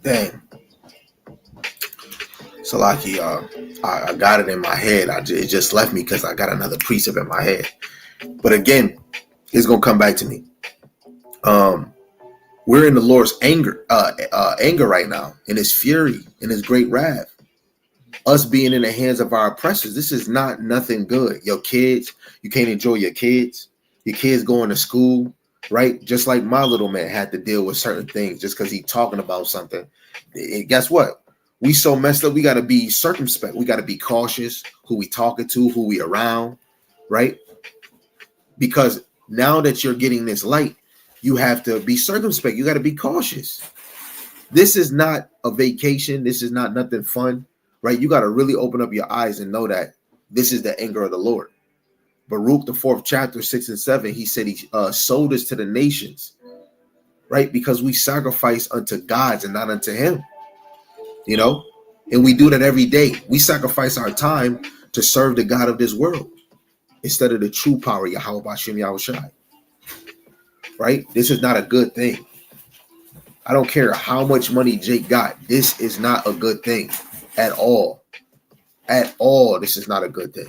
Speaker 1: Dang. So lucky, I got it in my head. It just left me because I got another precept in my head. But again, it's gonna come back to me. We're in the Lord's anger right now, in His fury, in His great wrath. Us being in the hands of our oppressors, this is not nothing good. Your kids, you can't enjoy your kids. Your kids going to school, right? Just like my little man had to deal with certain things just because he's talking about something. And guess what? We so messed up. We got to be circumspect. We got to be cautious who we talking to, who we around, right? Because now that you're getting this light, you have to be circumspect. You got to be cautious. This is not a vacation. This is not nothing fun, right? You got to really open up your eyes and know that this is the anger of the Lord. Baruch, the 4th chapter, 6 and 7, he said he sold us to the nations, right? Because we sacrifice unto gods and not unto him, you know? And we do that every day. We sacrifice our time to serve the God of this world instead of the true power, Yahawashi, right? This is not a good thing. I don't care how much money Jake got. This is not a good thing at all. At all, this is not a good thing.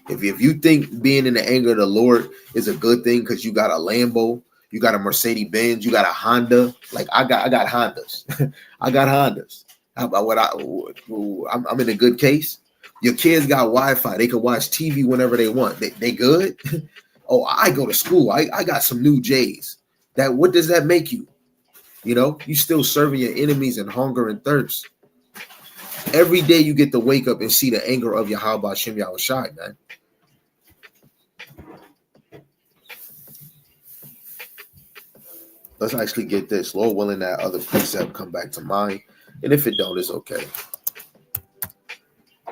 Speaker 1: If you think being in the anger of the Lord is a good thing because you got a Lambo, you got a Mercedes Benz, you got a Honda, like I got Hondas. I got Hondas. How about I'm in a good case? Your kids got Wi-Fi. They can watch TV whenever they want. They good? Oh, I go to school. I got some new J's. What does that make you? You know, you still serving your enemies in hunger and thirst. Every day you get to wake up and see the anger of Yahawah Shem Yahawashi, man. Let's actually get this. Lord willing, that other precept come back to mind. And if it don't, it's okay.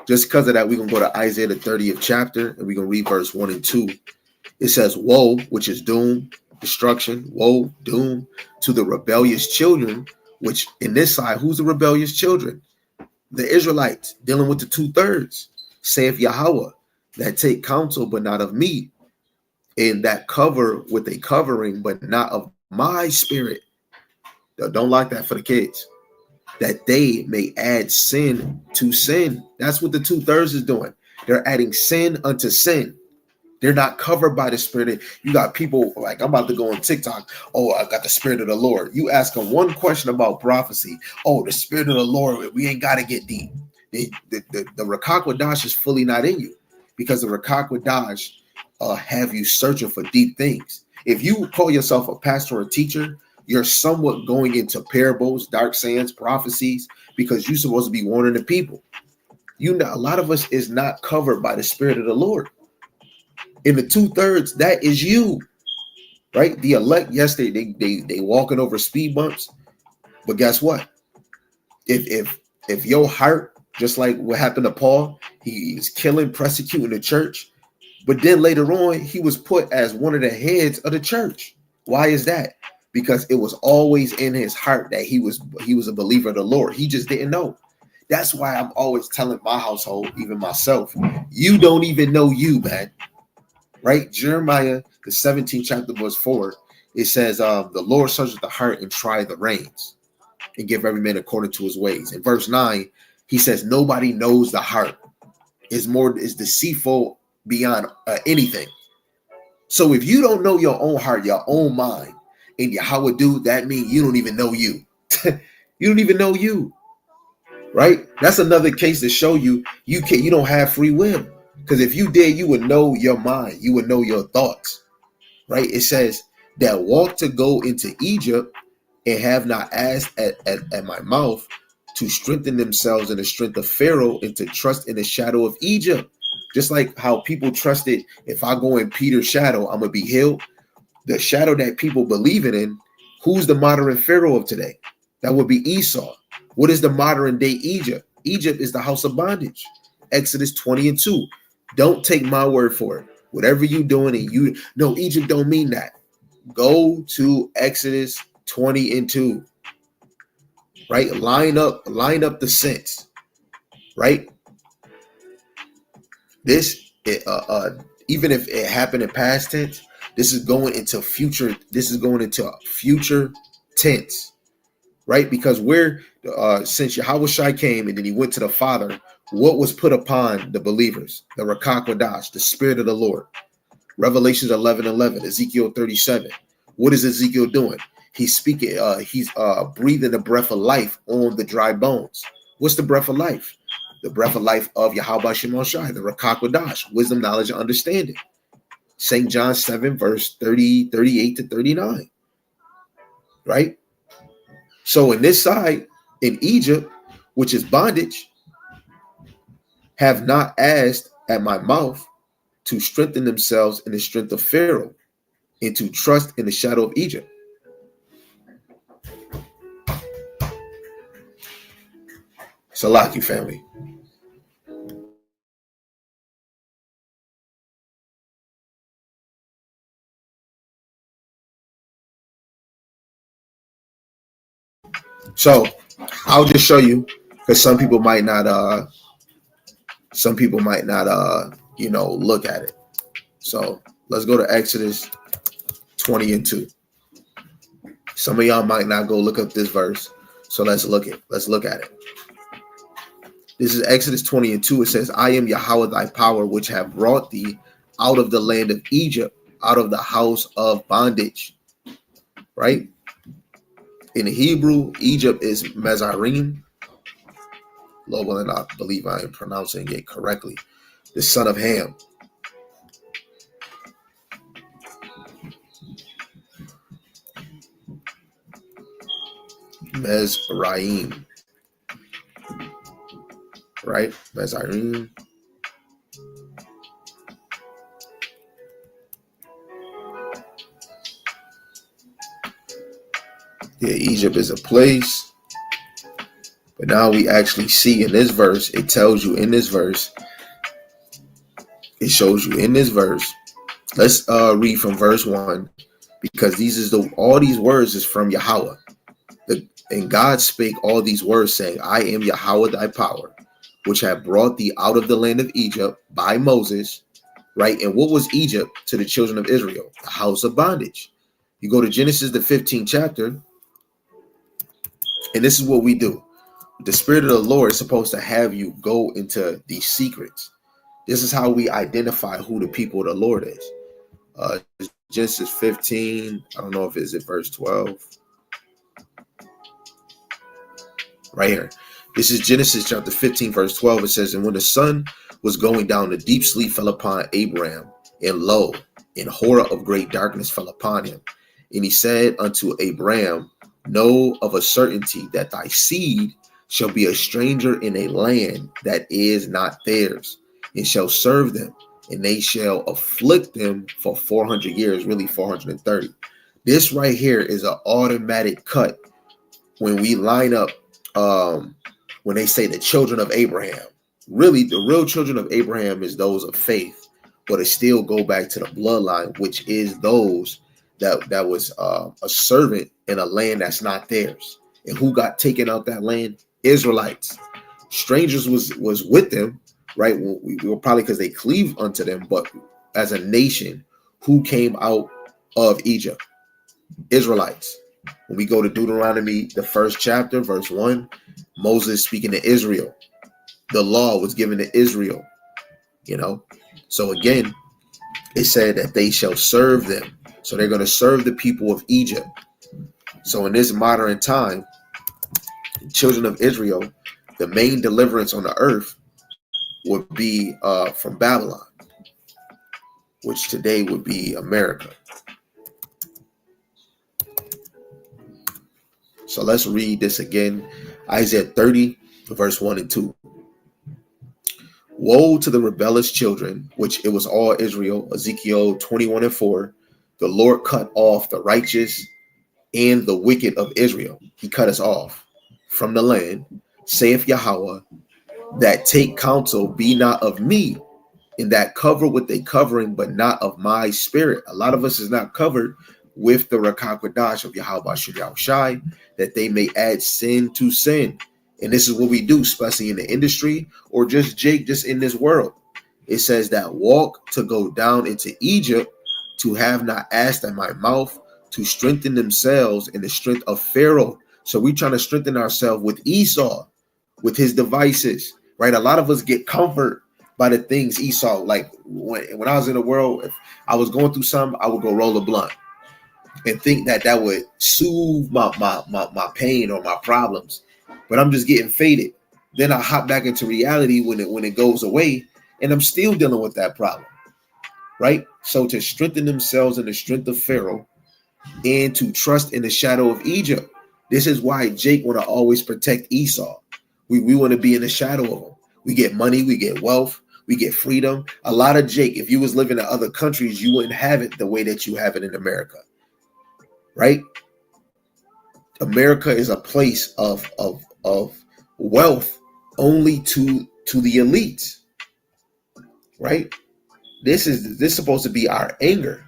Speaker 1: Just because of that, we're going to go to Isaiah, the 30th chapter, and we're going to read verse 1 and 2. It says, woe, which is doom, destruction, woe, doom, to the rebellious children, which in this side, who's the rebellious children? The Israelites, dealing with the 2/3, saith Yahawah, that take counsel, but not of me, and that cover with a covering, but not of my spirit. Don't like that for the kids. That they may add sin to sin. That's what the 2/3 is doing. They're adding sin unto sin. They're not covered by the Spirit. You got people like, I'm about to go on TikTok. Oh, I got the Spirit of the Lord. You ask them one question about prophecy. Oh, the Spirit of the Lord. We ain't got to get deep. The Rakak Wadash is fully not in you, because the Rakak Wadash have you searching for deep things. If you call yourself a pastor or teacher, you're somewhat going into parables, dark sayings, prophecies, because you're supposed to be warning the people. You know, a lot of us is not covered by the Spirit of the Lord. In the 2/3, that is you, right? The elect, yes, they walking over speed bumps, but guess what? If your heart, just like what happened to Paul, he's killing, persecuting the church, but then later on, he was put as one of the heads of the church. Why is that? Because it was always in his heart that he was a believer of the Lord. He just didn't know. That's why I'm always telling my household, even myself, you don't even know you, man. Right? Jeremiah, the 17th chapter, verse 4, it says, the Lord searches the heart and try the reins and give every man according to his ways. In verse 9, he says, nobody knows the heart. Is deceitful beyond anything. So if you don't know your own heart, your own mind, and Yahawah do, that means you don't even know you. You don't even know you. Right? That's another case to show you you don't have free will. Because if you did, you would know your mind. You would know your thoughts. Right? It says that walk to go into Egypt and have not asked at my mouth to strengthen themselves in the strength of Pharaoh and to trust in the shadow of Egypt. Just like how people trusted, if I go in Peter's shadow, I'm going to be healed. The shadow that people believe in, who's the modern Pharaoh of today? That would be Esau. What is the modern day Egypt? Egypt is the house of bondage. Exodus 20 and 2. Don't take my word for it. Whatever you're doing, and no, Egypt don't mean that. Go to Exodus 20 and 2. Right? Line up the sense. Right? This, even if it happened in past tense, this is going into future. This is going into future tense. Right? Because since Yahawashi came and then he went to the Father, what was put upon the believers? The Rakak Wadash, the Spirit of the Lord. Revelations 11:11, Ezekiel 37. What is Ezekiel doing? He's speaking, he's breathing the breath of life on the dry bones. What's the breath of life? The breath of life of Yahawah Shemashai, the Rakak Wadash, wisdom, knowledge, and understanding. St. John 7, verse 30, 38 to 39. Right? So in this side, in Egypt, which is bondage, have not asked at my mouth to strengthen themselves in the strength of Pharaoh and to trust in the shadow of Egypt. Salaki family. So I'll just show you, because some people might not look at it. So let's go to Exodus 20 and 2. Some of y'all might not go look up this verse. So let's look at it. This is Exodus 20 and 2. It says, I am Yahawah thy power, which have brought thee out of the land of Egypt, out of the house of bondage. Right? In Hebrew, Egypt is Mizraim. Lord willing, I believe I am pronouncing it correctly. The son of Ham. Mizraim. right? Mizraim. Yeah, Egypt is a place. But now we actually see in this verse, it tells you in this verse, it shows you in this verse. Let's read from verse 1, because all these words is from Yahawah. And God spake all these words, saying, I am Yahawah thy power, which have brought thee out of the land of Egypt by Moses. Right? And what was Egypt to the children of Israel? The house of bondage. You go to Genesis, the 15th chapter, and this is what we do. The Spirit of the Lord is supposed to have you go into these secrets. This is how we identify who the people of the Lord is. Genesis 15, I don't know if it's at verse 12. Right here. This is Genesis chapter 15, verse 12. It says, and when the sun was going down, the deep sleep fell upon Abraham, and lo, and horror of great darkness fell upon him. And he said unto Abraham, know of a certainty that thy seed shall be a stranger in a land that is not theirs, and shall serve them, and they shall afflict them for 400 years, really 430. This right here is an automatic cut when we line up when they say the children of Abraham. Really, the real children of Abraham is those of faith, but it still go back to the bloodline, which is those that was a servant in a land that's not theirs. And who got taken out that land? Israelites. Strangers was with them, right? We were probably because they cleave unto them, but as a nation, who came out of Egypt? Israelites. When we go to Deuteronomy, the 1st chapter, verse 1, Moses speaking to Israel. The law was given to Israel, So again, it said that they shall serve them. So they're going to serve the people of Egypt. So in this modern time, children of Israel, the main deliverance on the earth would be from Babylon, which today would be America. So let's read this again. Isaiah 30, verse 1 and 2. Woe to the rebellious children, which it was all Israel. Ezekiel 21 and 4. The Lord cut off the righteous and the wicked of Israel. He cut us off from the land, saith Yahawah, that take counsel be not of me, and that cover with a covering, but not of my spirit. A lot of us is not covered with the Rakakwadash of Yahawashi, that they may add sin to sin. And this is what we do, especially in the industry or just Jake, just in this world. It says that walk to go down into Egypt, to have not asked at my mouth, to strengthen themselves in the strength of Pharaoh. So we're trying to strengthen ourselves with Esau, with his devices, right? A lot of us get comfort by the things Esau, like when I was in the world, if I was going through something, I would go roll a blunt and think that would soothe my pain or my problems. But I'm just getting faded. Then I hop back into reality when it goes away, and I'm still dealing with that problem, right? So to strengthen themselves in the strength of Pharaoh and to trust in the shadow of Egypt. This is why Jake want to always protect Esau. We want to be in the shadow of him. We get money, we get wealth, we get freedom. A lot of Jake, if you was living in other countries, you wouldn't have it the way that you have it in America, right? America is a place of wealth only to the elites, right? This is supposed to be our anger.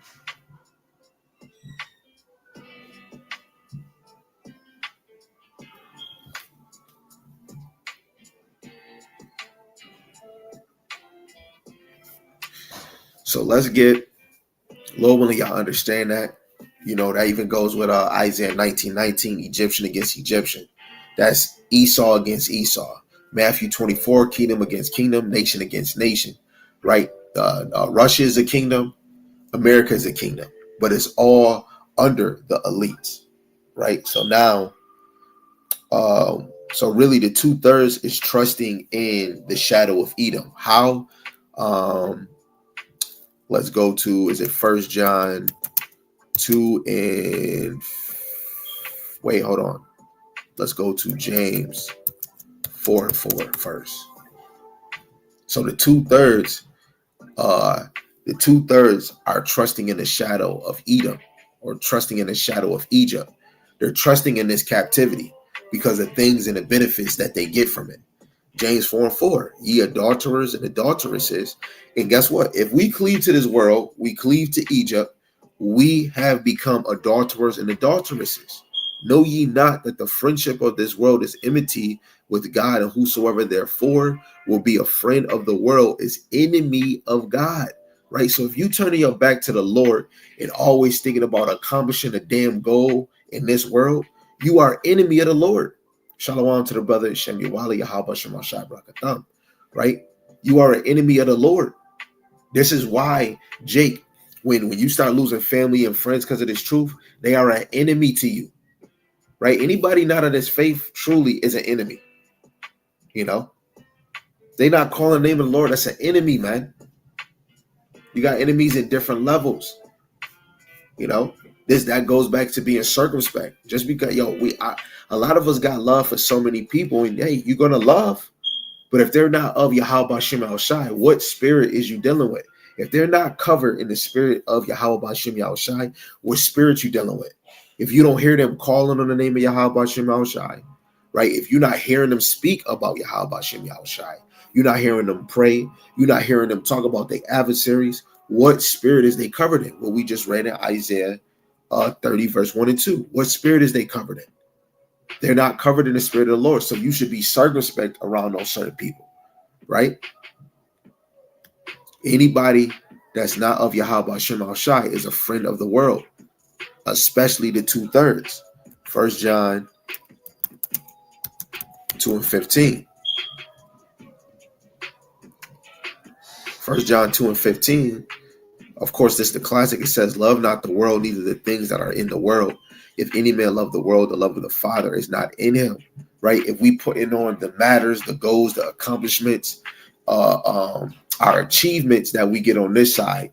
Speaker 1: So let's get, Lord willing, y'all understand that. That even goes with Isaiah 19:19, Egyptian against Egyptian. That's Esau against Esau. Matthew 24, kingdom against kingdom, nation against nation, right? Russia is a kingdom, America is a kingdom, but it's all under the elites, right? So now, so really the 2/3 is trusting in the shadow of Edom. How? Let's go to, is it 1 John 2 and hold on. Let's go to James 4 and 4 first. So the two-thirds are trusting in the shadow of Edom, or trusting in the shadow of Egypt. They're trusting in this captivity because of things and the benefits that they get from it. James 4:4, ye adulterers and adulteresses. And guess what? If we cleave to this world, we cleave to Egypt, we have become adulterers and adulteresses. Know ye not that the friendship of this world is enmity with God, and whosoever therefore will be a friend of the world is enemy of God. Right? So if you turn your back to the Lord and always thinking about accomplishing a damn goal in this world, you are enemy of the Lord. Shalom to the brother Shem Yahawah, Yahawah Shema Shai Brakatham. Right? You are an enemy of the Lord. This is why, Jake, when you start losing family and friends because of this truth, they are an enemy to you. Right? Anybody not of this faith truly is an enemy. You know? They not calling the name of the Lord. That's an enemy, man. You got enemies at different levels. You know? That goes back to being circumspect. Just because, a lot of us got love for so many people, and hey, you're gonna love. But if they're not of Yahawah Shem Yahawashi, what spirit is you dealing with? If they're not covered in the spirit of Yahawah Shem Yahawashi, what spirit you dealing with? If you don't hear them calling on the name of Yahawah Shem Yahawashi, right? If you're not hearing them speak about Yahawah Shem Yahawashi, you're not hearing them pray, you're not hearing them talk about their adversaries, what spirit is they covered in? Well, we just read in Isaiah 30 verse 1 and 2. What spirit is they covered in? They're not covered in the spirit of the Lord. So you should be circumspect around those certain people, right? Anybody that's not of Yahawah Shem Yahawashi is a friend of the world, especially the two-thirds. 1 John 2 and 15. 1 John 2 and 15. Of course, this is the classic. It says, love not the world, neither the things that are in the world. If any man love the world, the love of the Father is not in him, right? If we put in on the matters, the goals, the accomplishments, our achievements that we get on this side,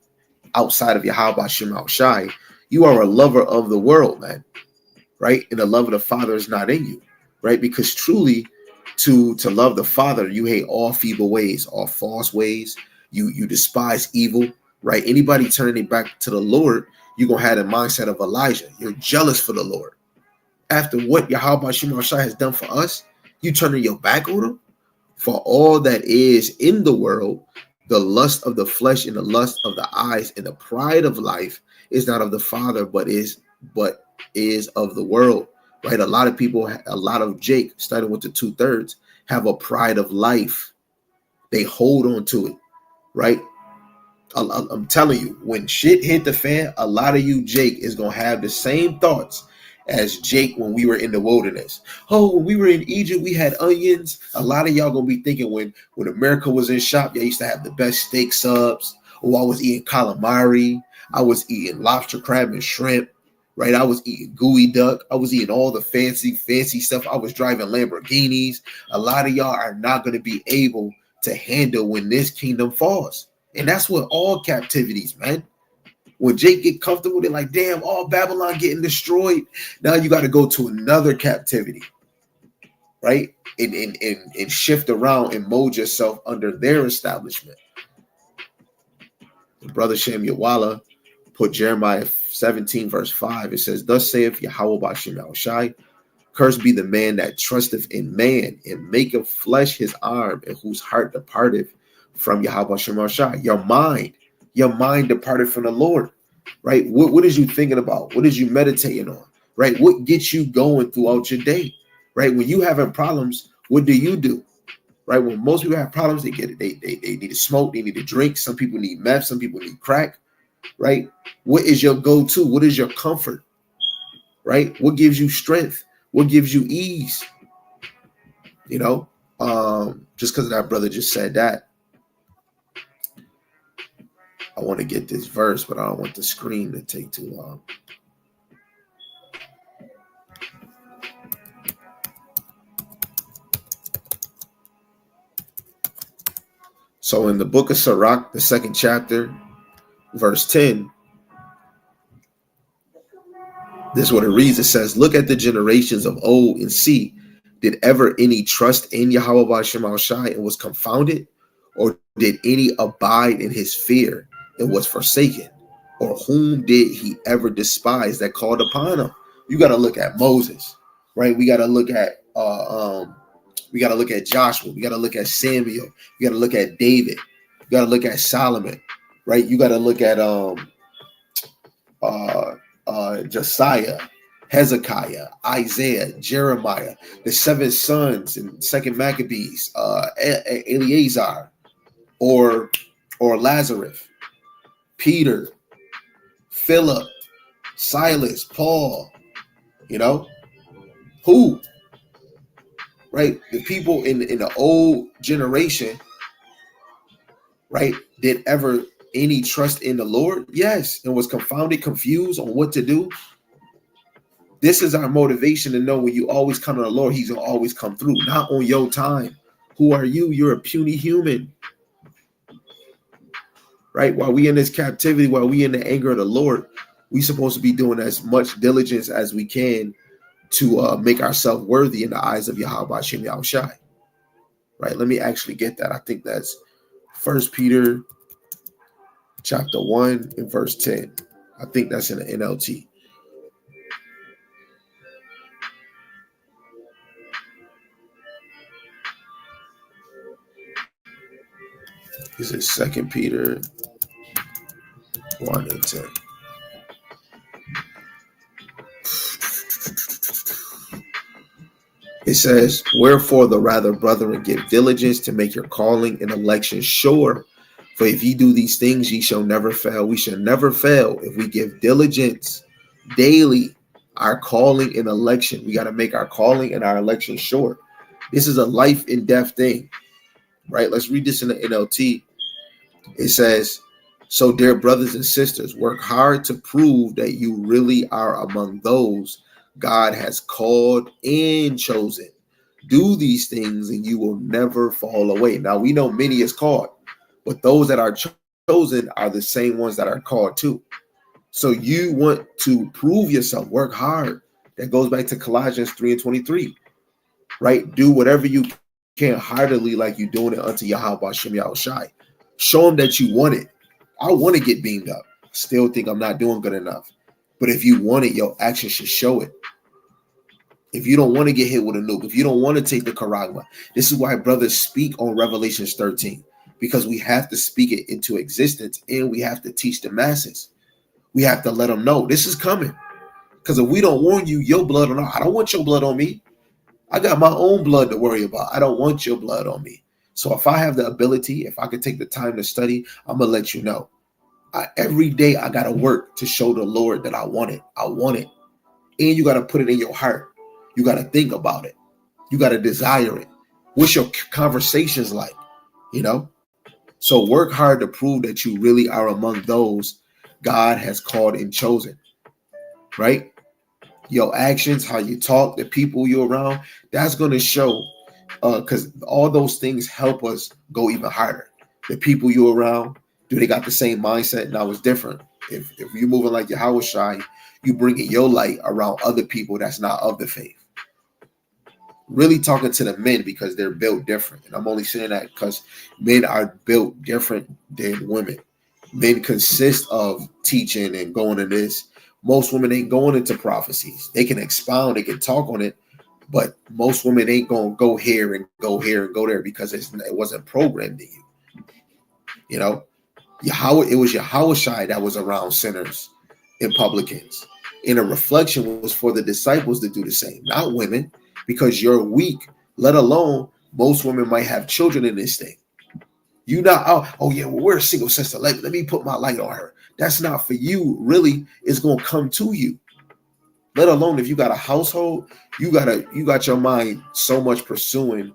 Speaker 1: outside of Yahawah Shem Yahawashi, you are a lover of the world, man, right? And the love of the Father is not in you, right? Because truly, to love the Father, you hate all feeble ways, all false ways. You despise evil, right? Anybody turning it back to the Lord, you're going to have the mindset of Elijah. You're jealous for the Lord. After what Yahawah Shem Yahawashi has done for us, you turning your back on him? For all that is in the world, the lust of the flesh and the lust of the eyes and the pride of life is not of the Father, but is of the world, right? A lot of people, a lot of Jake, starting with the two-thirds, have a pride of life. They hold on to it, right? I'm telling you, when shit hit the fan, a lot of you, Jake, is going to have the same thoughts as Jake when we were in the wilderness. Oh, when we were in Egypt, we had onions. A lot of y'all going to be thinking when America was in shop, y'all used to have the best steak subs. Oh, I was eating calamari. I was eating lobster, crab, and shrimp, right? I was eating gooey duck. I was eating all the fancy stuff. I was driving Lamborghinis. A lot of y'all are not going to be able to handle when this kingdom falls. And that's what all captivities, man. When Jake get comfortable, they're like, damn, all Babylon getting destroyed. Now you got to go to another captivity, right? And shift around and mold yourself under their establishment. The brother Shem Yahawah put Jeremiah 17 verse 5. It says, thus saith Yahawah Shem Yahawashi, cursed be the man that trusteth in man and maketh flesh his arm, and whose heart departeth from Yahawah Shem Yahawashi. Your mind departed from the Lord, right? What is you thinking about? What is you meditating on, right? What gets you going throughout your day, right? When you having problems, what do? Right? When most people have problems, they need to smoke, they need to drink. Some people need meth, some people need crack, right? What is your go-to? What is your comfort, right? What gives you strength? What gives you ease? You know, just because that brother just said that, I want to get this verse, but I don't want the screen to take too long. So in the book of Sirach, the 2nd chapter, verse 10, this is what it reads. It says, look at the generations of old and see, did ever any trust in Yahawah Shem Yahawashi and was confounded? Or did any abide in his fear and was forsaken? Or whom did he ever despise that called upon him? You got to look at Moses, right? We got to look at Joshua. We got to look at Samuel. We got to look at David. You got to look at Solomon, right? You got to look at Josiah, Hezekiah, Isaiah, Jeremiah, the seven sons in Second Maccabees, Eleazar, or Lazarus, Peter, Philip, Silas, Paul. Who? Right? The people in the old generation, right, did ever any trust in the Lord? Yes, and was confounded, confused on what to do. This is our motivation to know when you always come to the Lord, he's going to always come through, not on your time. Who are you? You're a puny human. Right? While we in this captivity, while we in the anger of the Lord, we supposed to be doing as much diligence as we can to make ourselves worthy in the eyes of Yahawashi. Right? Let me actually get that. I think that's 1 Peter chapter 1 and verse 10. I think that's in the NLT. Is it 2 Peter 1 and 10? It says, wherefore the rather, brethren, give diligence to make your calling and election sure. For if ye do these things, ye shall never fail. We shall never fail if we give diligence daily. Our calling and election. We got to make our calling and our election sure. This is a life and death thing, right? Let's read this in the NLT. It says, so dear brothers and sisters, work hard to prove that you really are among those God has called and chosen. Do these things and you will never fall away. Now we know many is called, but those that are chosen are the same ones that are called too. So you want to prove yourself, work hard. That goes back to Colossians 3 and 23, right? Do whatever you can heartily like you're doing it unto Yahawashi. Show them that you want it. I want to get beamed up. Still think I'm not doing good enough. But if you want it, your action should show it. If you don't want to get hit with a nuke, if you don't want to take the charagma, this is why brothers speak on Revelations 13, because we have to speak it into existence and we have to teach the masses. We have to let them know this is coming. Because if we don't warn you, your blood on I don't want your blood on me. I got my own blood to worry about. I don't want your blood on me. So if I have the ability, if I could take the time to study, I'm going to let you know. Every day I got to work to show the Lord that I want it. I want it. And you got to put it in your heart. You got to think about it. You got to desire it. What's your conversations like? So work hard to prove that you really are among those God has called and chosen, right? Your actions, how you talk, the people you're around, that's going to show, because all those things help us go even harder. The people you're around, do they got the same mindset? Now it's different. If you're moving like Yahawashi, you bringing your light around other people that's not of the faith. Really talking to the men because they're built different. And I'm only saying that because men are built different than women. Men consist of teaching and going to this. Most women ain't going into prophecies. They can expound, they can talk on it, but most women ain't going to go here and go here and go there because it wasn't programmed in you. It was Yahawashi that was around sinners and publicans. And a reflection was for the disciples to do the same, not women, because you're weak, let alone most women might have children in this thing. You not, oh yeah, well, we're a single sister. Let me put my light on her. That's not for you. Really, it's going to come to you. Let alone if you got a household, you got your mind so much pursuing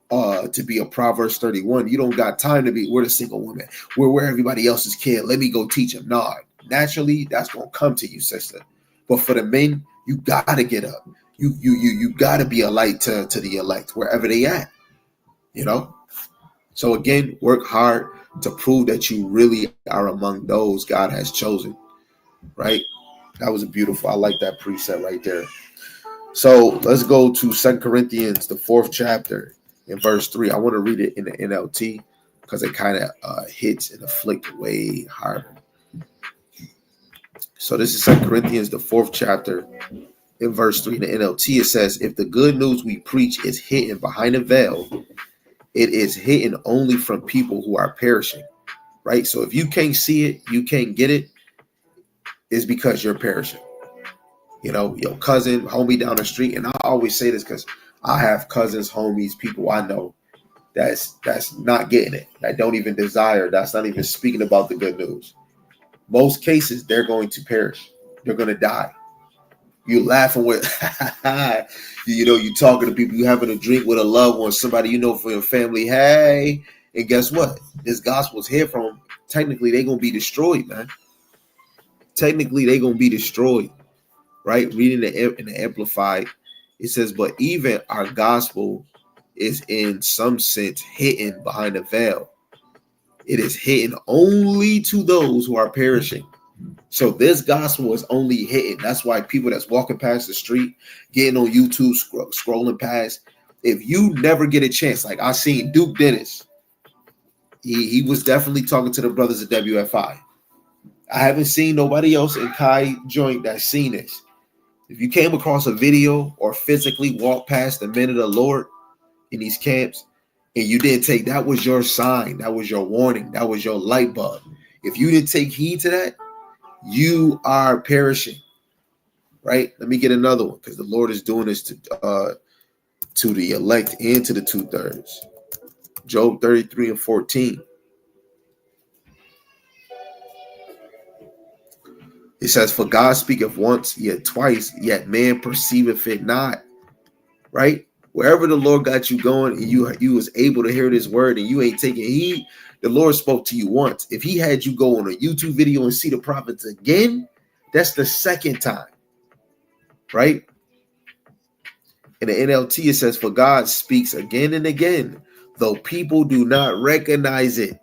Speaker 1: to be a Proverbs 31. You don't got time to be, we're the single woman. We're where everybody else's kid. Let me go teach them. Nah, naturally, that's going to come to you, sister. But for the men, you got to get up. You got to be a light to the elect, wherever they at, So again, work hard to prove that you really are among those God has chosen, right? That was beautiful. I like that precept right there. So let's go to 2 Corinthians, the 4th chapter, in verse 3. I want to read it in the NLT. because it kind of hits and afflicts way harder. So this is 2 Corinthians, the 4th chapter, in verse 3 in the NLT. It says, if the good news we preach is hidden behind a veil, it is hidden only from people who are perishing. Right? So if you can't see it, you can't get it, it's because you're perishing. You know, your cousin, homie down the street, and I always say this because I have cousins, homies, people I know that's not getting it, that don't even desire, that's not even speaking about the good news. Most cases, they're going to perish. They're going to die. You're laughing with, you know, you talking to people, you having a drink with a loved one, somebody you know from your family. Hey, and guess what? This gospel's here from them. Technically, they're going to be destroyed, man. Technically, they're going to be destroyed, right? Reading in the Amplified, it says, but even our gospel is in some sense hidden behind a veil. It is hidden only to those who are perishing. So this gospel is only hidden. That's why people that's walking past the street, getting on YouTube, scrolling past, if you never get a chance, like I seen Duke Dennis, he was definitely talking to the brothers at WFI. I haven't seen nobody else in Kai joint that's seen this. If you came across a video or physically walked past the men of the Lord in these camps, and you didn't take, that was your sign, that was your warning, that was your light bulb. If you didn't take heed to that, you are perishing, right? Let me get another one, because the Lord is doing this to the elect and to the 2/3. Job 33 and 14. It says, for God speaketh once, yet twice, yet man perceiveth it not, right? Wherever the Lord got you going and you was able to hear this word and you ain't taking heed, the Lord spoke to you once. If he had you go on a YouTube video and see the prophets again, that's the second time, right? In the NLT, it says, for God speaks again and again, though people do not recognize it,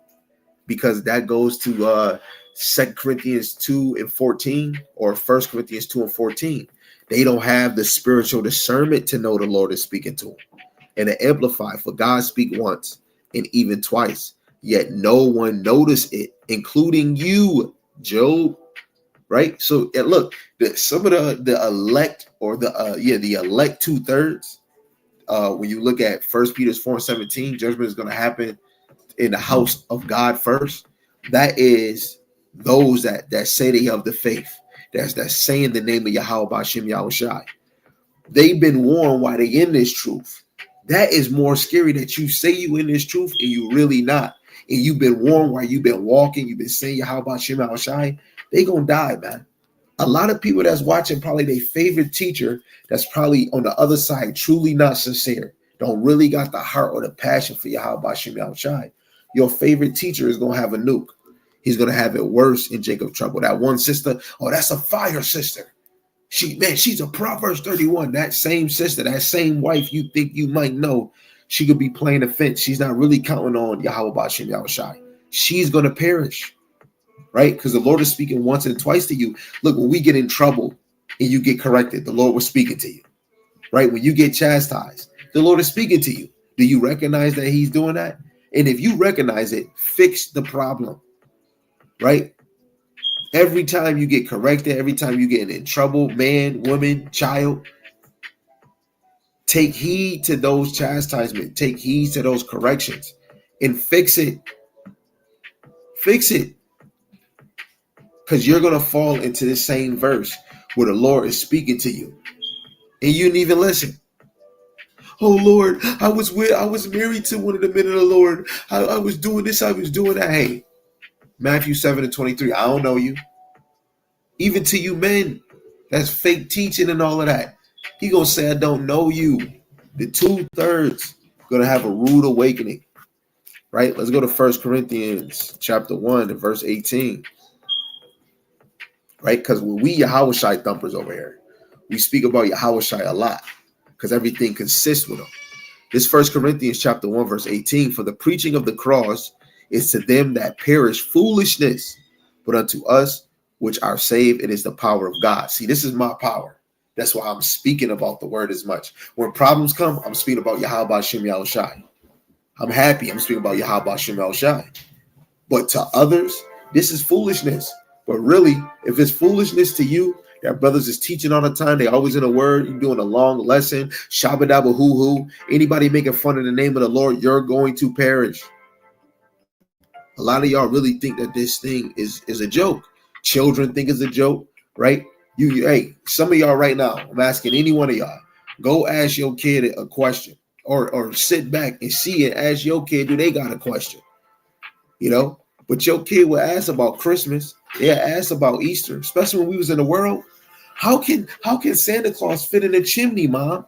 Speaker 1: because that goes to 2 Corinthians 2 and 14 or 1 Corinthians 2 and 14. They don't have the spiritual discernment to know the Lord is speaking to them. And to amplify, for God speak once and even twice, yet no one noticed it, including you, Job. Right? So look, some of the elect, or the elect 2/3. When you look at 1 Peter 4 and 17, judgment is going to happen in the house of God first. That is those that say they have the faith. That's saying the name of Yahawashi. They've been warned why they in this truth. That is more scary, that you say you in this truth and you really not. And you've been warned while you've been walking, you've been saying Yahawashi. They gonna die, man. A lot of people that's watching probably their favorite teacher that's probably on the other side, truly not sincere, don't really got the heart or the passion for Yahawashi. Your favorite teacher is gonna have a nuke. He's going to have it worse in Jacob trouble. That one sister, oh, that's a fire sister. She's a Proverbs 31. That same sister, that same wife you think you might know, she could be playing a fence. She's not really counting on Yahawashi. She's going to perish, right? Because the Lord is speaking once and twice to you. Look, when we get in trouble and you get corrected, the Lord was speaking to you, right? When you get chastised, the Lord is speaking to you. Do you recognize that he's doing that? And if you recognize it, fix the problem. Right? Every time you get corrected, every time you get in trouble, man, woman, child, take heed to those chastisements, take heed to those corrections, and fix it. Fix it. Because you're going to fall into the same verse where the Lord is speaking to you, and you didn't even listen. Oh Lord, I was married to one of the men of the Lord. I was doing this, I was doing that. Hey, Matthew 7 and 23, I don't know you. Even to you men, that's fake teaching and all of that. He gonna say, I don't know you. The 2/3 gonna have a rude awakening, right? Let's go to 1 Corinthians chapter 1 and verse 18, right? Because when we Yahawashi thumpers over here, we speak about Yahawashi a lot because everything consists with him. This 1 Corinthians chapter 1 verse 18, for the preaching of the cross is to them that perish foolishness, but unto us which are saved, it is the power of God. See, this is my power. That's why I'm speaking about the word as much. When problems come, I'm speaking about Yahawashi. I'm happy. I'm speaking about Yahawah Shemel Shai. But to others, this is foolishness. But really, if it's foolishness to you, that brothers is teaching all the time, they always in a word, you're doing a long lesson, shabba-dabba hoo-hoo, anybody making fun of the name of the Lord, you're going to perish. A lot of y'all really think that this thing is a joke. Children think it's a joke, right? Hey, some of y'all right now, I'm asking any one of y'all, go ask your kid a question, or sit back and see and ask your kid, do they got a question? You know, but your kid will ask about Christmas. They'll ask about Easter, especially when we was in the world. How can Santa Claus fit in a chimney, Mom?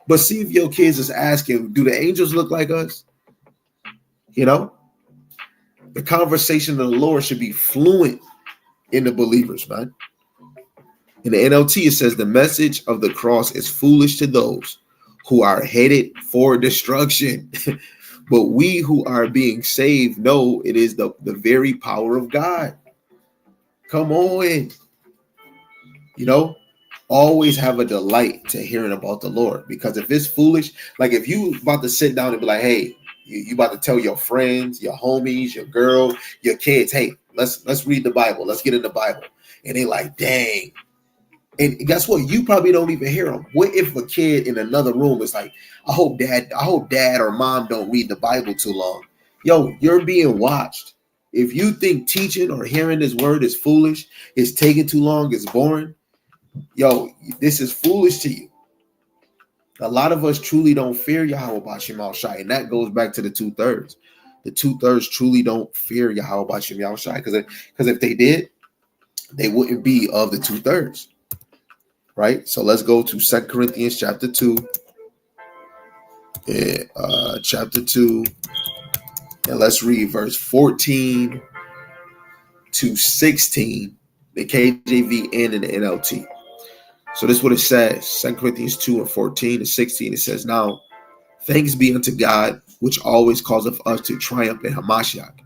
Speaker 1: But see if your kids is asking, do the angels look like us? You know, the conversation of the Lord should be fluent in the believers, man. In the NLT, it says the message of the cross is foolish to those who are headed for destruction. But we who are being saved know it is the very power of God. Come on. You know, always have a delight to hearing about the Lord. Because if it's foolish, like if you about to sit down and be like, hey, you about to tell your friends, your homies, your girl, your kids, hey, let's read the Bible. Let's get in the Bible. And they like, dang. And guess what? You probably don't even hear them. What if a kid in another room is like, I hope dad or mom don't read the Bible too long. Yo, you're being watched. If you think teaching or hearing this word is foolish, it's taking too long, it's boring, yo, this is foolish to you. A lot of us truly don't fear Yahawah Shemal Shai, and that goes back to the 2/3. The 2/3 truly don't fear Yahawah Shemal Shai, because if they did, they wouldn't be of the 2/3. Right? So let's go to 2 Corinthians chapter 2. Chapter 2. And let's read verse 14 to 16, the KJV and in the NLT. So this is what it says. 2 Corinthians 2 and 14 to 16. It says, now, thanks be unto God, which always causeth us to triumph in Hamashiach,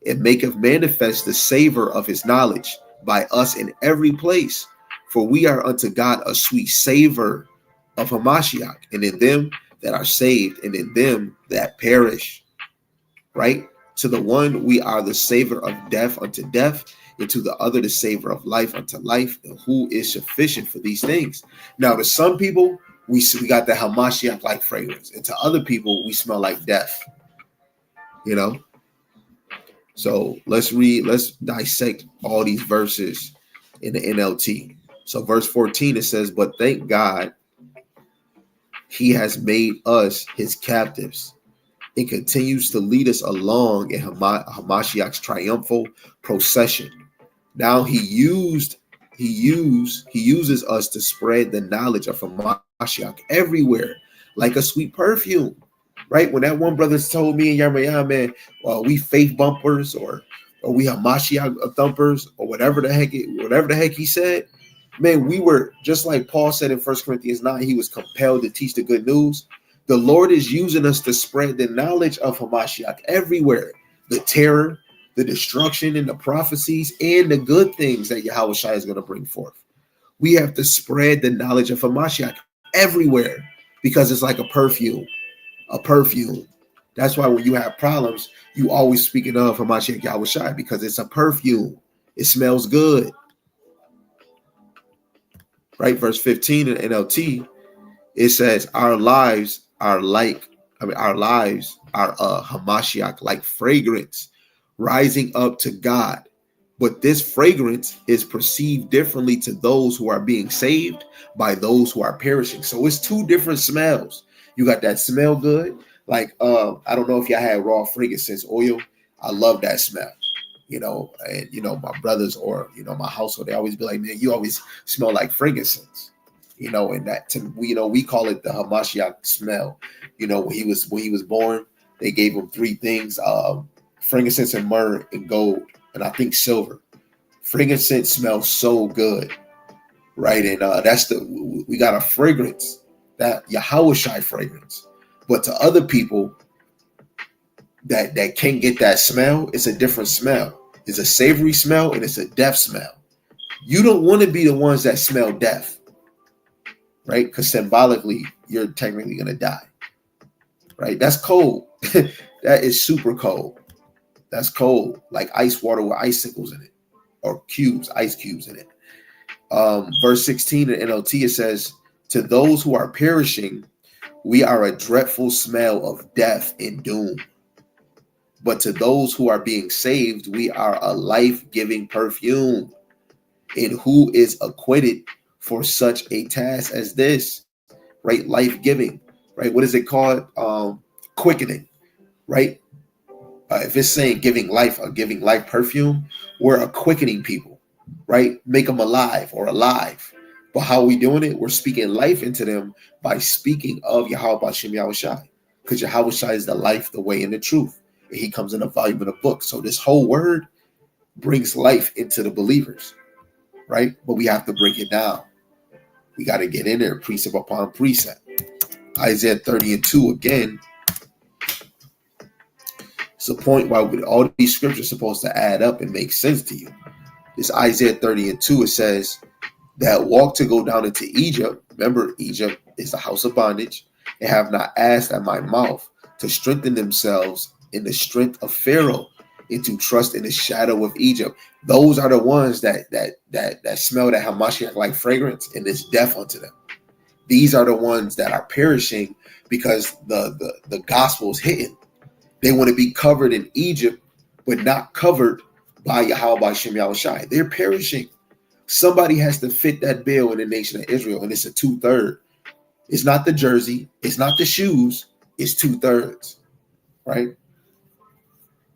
Speaker 1: and maketh manifest the savor of his knowledge by us in every place. For we are unto God a sweet savor of Hamashiach, and in them that are saved, and in them that perish. Right? To the one we are the savor of death unto death, and to the other the savor of life unto life, and who is sufficient for these things. Now, to some people, we got the Hamashiach like fragrance, and to other people, we smell like death. You know? So let's dissect all these verses in the NLT. So verse 14, it says, but thank God he has made us his captives and continues to lead us along in Hamashiach's triumphal procession. Now he uses us to spread the knowledge of Hamashiach everywhere, like a sweet perfume. Right? When that one brother told me and Yahawah, man, we faith bumpers or we Hamashiach thumpers or whatever the heck he said. Man, we were just like Paul said in 1 Corinthians 9, he was compelled to teach the good news. The Lord is using us to spread the knowledge of Hamashiach everywhere. The terror, the destruction, and the prophecies, and the good things that Yahawashi is going to bring forth. We have to spread the knowledge of Hamashiach everywhere because it's like a perfume. A perfume. That's why when you have problems, you always speaking of Hamashiach Yahawashi because it's a perfume. It smells good. Right, verse 15 in NLT, it says, our lives are Hamashiach like fragrance rising up to God. But this fragrance is perceived differently to those who are being saved by those who are perishing. So it's two different smells. You got that smell good. Like, I don't know if y'all had raw frankincense oil. I love that smell. You know, and you know, my brothers or you know, my household, they always be like, man, you always smell like frankincense. You know, and that we call it the Hamashiach smell. You know, when he was born, they gave him three things: frankincense and myrrh and gold, and I think silver. Frankincense smells so good, right? And we got a fragrance, that Yahawashi fragrance. But to other people that can't get that smell, it's a different smell. It's a savory smell and it's a death smell. You don't want to be the ones that smell death, right? Because symbolically, you're technically going to die, right? That's cold. That is super cold. That's cold, like ice water with icicles in it, or ice cubes in it. Verse 16 in NLT, it says, to those who are perishing, we are a dreadful smell of death and doom. But to those who are being saved, we are a life-giving perfume. And who is acquitted for such a task as this? Right? Life-giving. Right? What is it called? Quickening. Right? If it's saying giving life perfume, we're a quickening people. Right? Make them alive or alive. But how are we doing it? We're speaking life into them by speaking of Yahawashi. Because Yahawashi is the life, the way, and the truth. And he comes in a volume in a book. So this whole word brings life into the believers, right? But we have to break it down. We got to get in there, precept upon precept. Isaiah 30 and 2 again. It's the point why all these scriptures are supposed to add up and make sense to you. This Isaiah 30 and 2, it says, that walk to go down into Egypt. Remember, Egypt is the house of bondage. And have not asked at my mouth to strengthen themselves in the strength of Pharaoh, and to trust in the shadow of Egypt. Those are the ones that smell that Hamashiach like fragrance, and it's death unto them. These are the ones that are perishing because the gospel is hidden. They want to be covered in Egypt, but not covered by Yahawashi. They're perishing. Somebody has to fit that bill in the nation of Israel, and it's a 2/3. It's not the jersey. It's not the shoes. It's 2/3, right?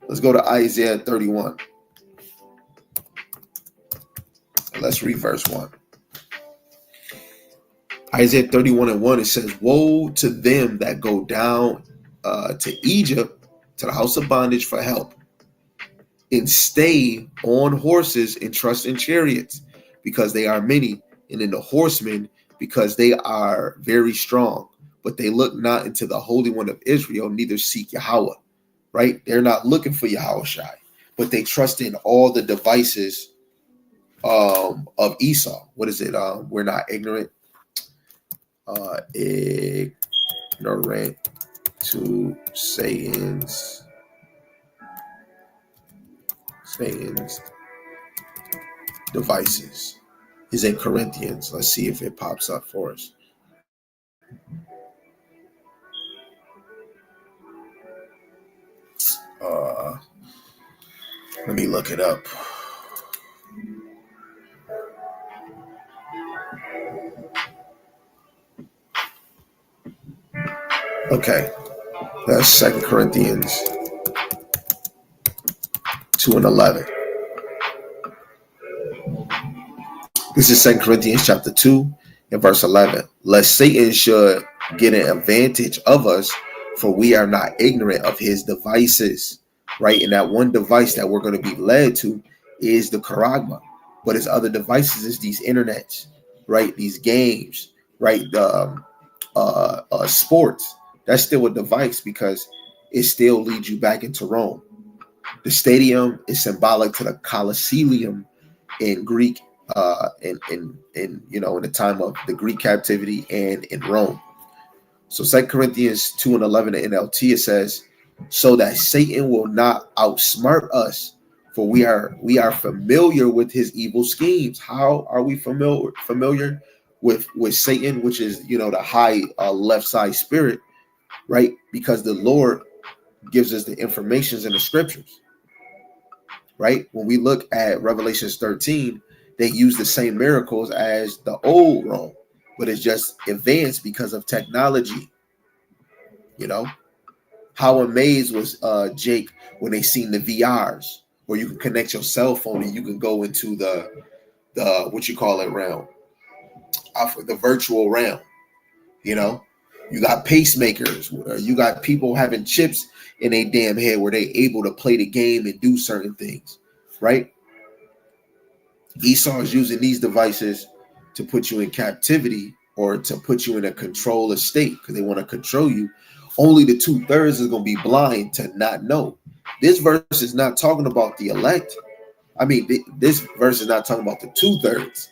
Speaker 1: Let's go to Isaiah 31. Let's read verse 1. Isaiah 31 and 1, it says, woe to them that go down to Egypt, to the house of bondage for help, and stay on horses and trust in chariots, because they are many, and in the horsemen, because they are very strong. But they look not into the Holy One of Israel, neither seek Yahawah. Right? They're not looking for Yahawashi, but they trust in all the devices of Esau. What is it? We're not ignorant. Ignorant to Satan's devices. Is in Corinthians. Let's see if it pops up for us. Let me look it up. Okay, that's 2 Corinthians 2 and 11. This is 2 Corinthians chapter 2 and verse 11. Lest Satan should get an advantage of us, for we are not ignorant of his devices. Right? And that one device that we're going to be led to is the Karagma. But his other devices is these internets, right? These games, right? The sports. That's still a device because it still leads you back into Rome. The stadium is symbolic to the Colosseum in Greek, in the time of the Greek captivity and in Rome. So 2 Corinthians 2 and 11 in NLT, it says, so that Satan will not outsmart us, for we are familiar with his evil schemes. How are we familiar with Satan, which is the high left side spirit, right? Because the Lord gives us the informations in the scriptures, right? When we look at Revelations 13, they use the same miracles as the old Rome, but it's just advanced because of technology. How amazed was Jake when they seen the VRs, where you can connect your cell phone and you can go into the realm, the virtual realm. You got pacemakers, you got people having chips in a damn head where they able to play the game and do certain things, right? Esau is using these devices to put you in captivity or to put you in a control state because they want to control you. Only the 2/3 is going to be blind to not know. This verse is not talking about the elect. This verse is not talking about the 2/3.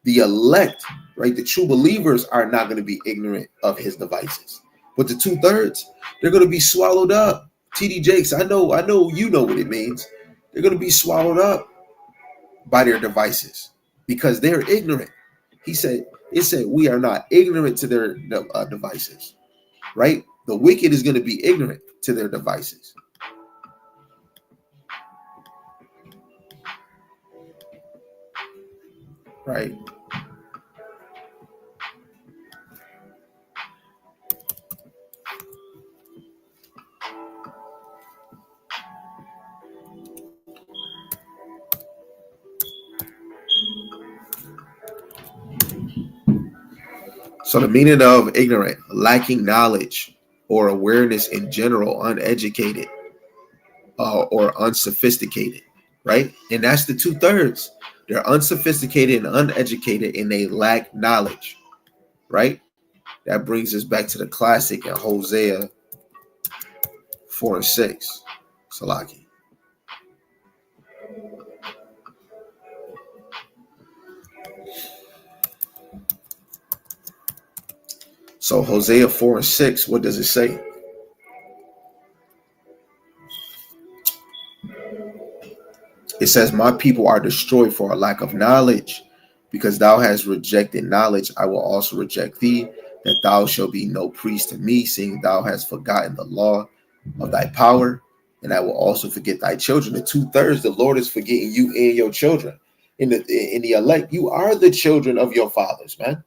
Speaker 1: The elect, right? The true believers are not going to be ignorant of his devices. But the 2/3, they're going to be swallowed up. TD Jakes, I know you know what it means. They're going to be swallowed up by their devices because they're ignorant. It said we are not ignorant to their devices, right? The wicked is going to be ignorant to their devices. Right? So the meaning of ignorant, lacking knowledge or awareness in general, uneducated or unsophisticated, right? And that's the 2/3. They're unsophisticated and uneducated and they lack knowledge, right? That brings us back to the classic in Hosea 4:6. Salaki. So Hosea 4:6, what does it say? It says, my people are destroyed for a lack of knowledge. Because thou hast rejected knowledge, I will also reject thee, that thou shalt be no priest to me, seeing thou hast forgotten the law of thy power, and I will also forget thy children. The 2/3, the Lord is forgetting you and your children. In the elect, you are the children of your fathers, man.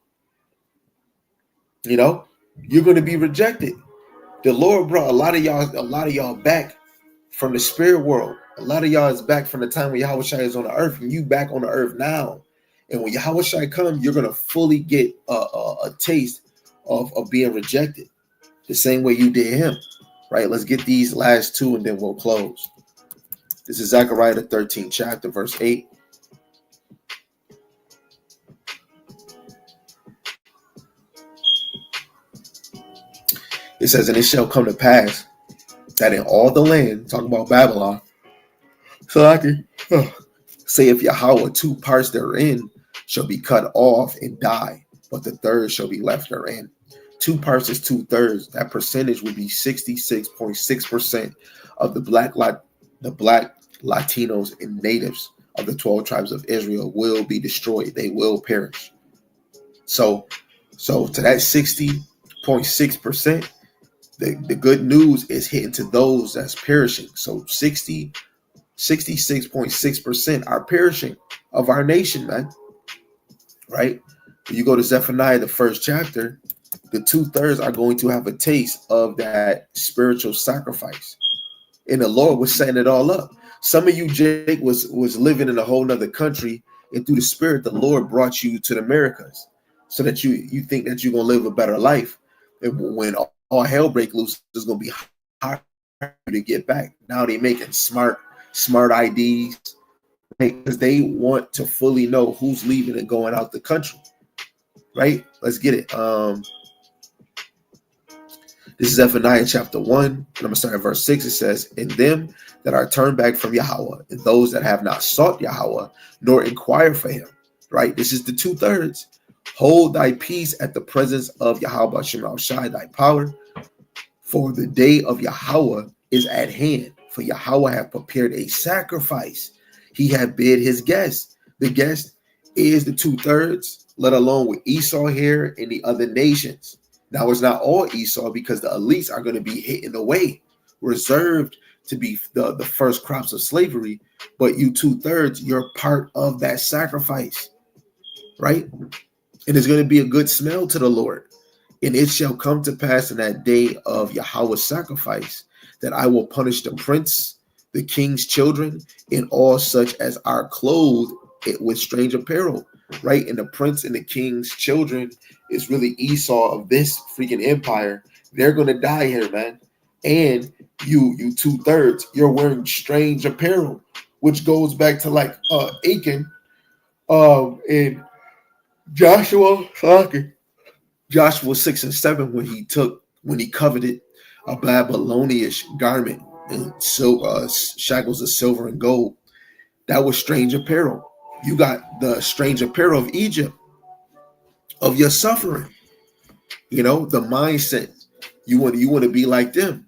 Speaker 1: You know, you're going to be rejected. The Lord brought a lot of y'all back from the spirit world. A lot of y'all is back from the time when Yahawashi is on the earth, and you back on the earth now. And when Yahawashi comes, you're gonna fully get a taste of being rejected, the same way you did him. Right? Let's get these last two, and then we'll close. This is Zechariah the 13th chapter, verse 8. It says, and it shall come to pass that in all the land, talking about Babylon, so I can say if Yahawah, 2 parts therein shall be cut off and die, but the third shall be left therein. 2 parts is 2/3. That percentage would be 66.6% of the black Latinos and natives of the 12 tribes of Israel will be destroyed. They will perish. So to that 60.6%, the good news is hitting to those that's perishing. So 66.6% are perishing of our nation, man. Right? When you go to Zephaniah, the 1st chapter, the 2/3 are going to have a taste of that spiritual sacrifice. And the Lord was setting it all up. Some of you, Jake, was living in a whole nother country, and through the Spirit, the Lord brought you to the Americas so that you think that you're going to live a better life. And when all hell break loose, it's going to be hard to get back. Now they're making smart IDs because they want to fully know who's leaving and going out the country. Right? Let's get it. This is Zephaniah chapter 1, and I'm going to start at verse 6. It says, in them that are turned back from Yahawah, and those that have not sought Yahawah, nor inquire for him. Right? This is the 2/3. Hold thy peace at the presence of Yahawah Shema Shai, thy power. For the day of Yahawah is at hand. For Yahawah hath prepared a sacrifice. He hath bid his guest. The guest is the 2/3, let alone with Esau here and the other nations. Now, it's not all Esau because the elites are going to be hidden away, reserved to be the first crops of slavery. But you 2/3, you're part of that sacrifice, right? And it's going to be a good smell to the Lord. And it shall come to pass in that day of Yahawah's sacrifice that I will punish the prince, the king's children, and all such as are clothed with strange apparel. Right? And the prince and the king's children is really Esau of this freaking empire. They're gonna die here, man. And you 2/3, you're wearing strange apparel, which goes back to like Achan in Joshua 6 and 7 when he coveted a Babylonian garment and shackles of silver and gold. That was strange apparel. You got the strange apparel of Egypt, of your suffering. You know, the mindset You want to be like them.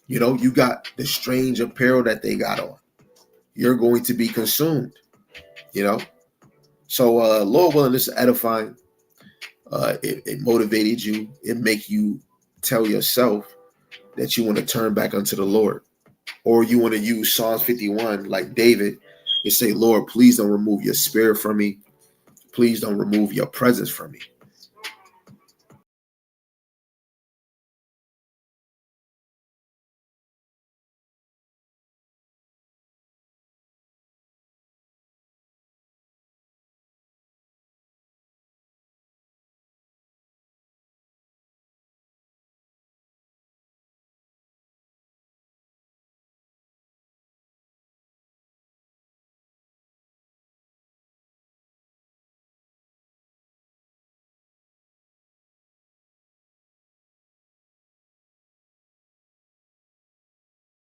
Speaker 1: You know, you got the strange apparel that they got on. You're going to be consumed. You know, so Lord willing, this is edifying. It motivated you. It make you tell yourself that you want to turn back unto the Lord, or you want to use Psalms 51 like David and say, Lord, please don't remove your spirit from me. Please don't remove your presence from me.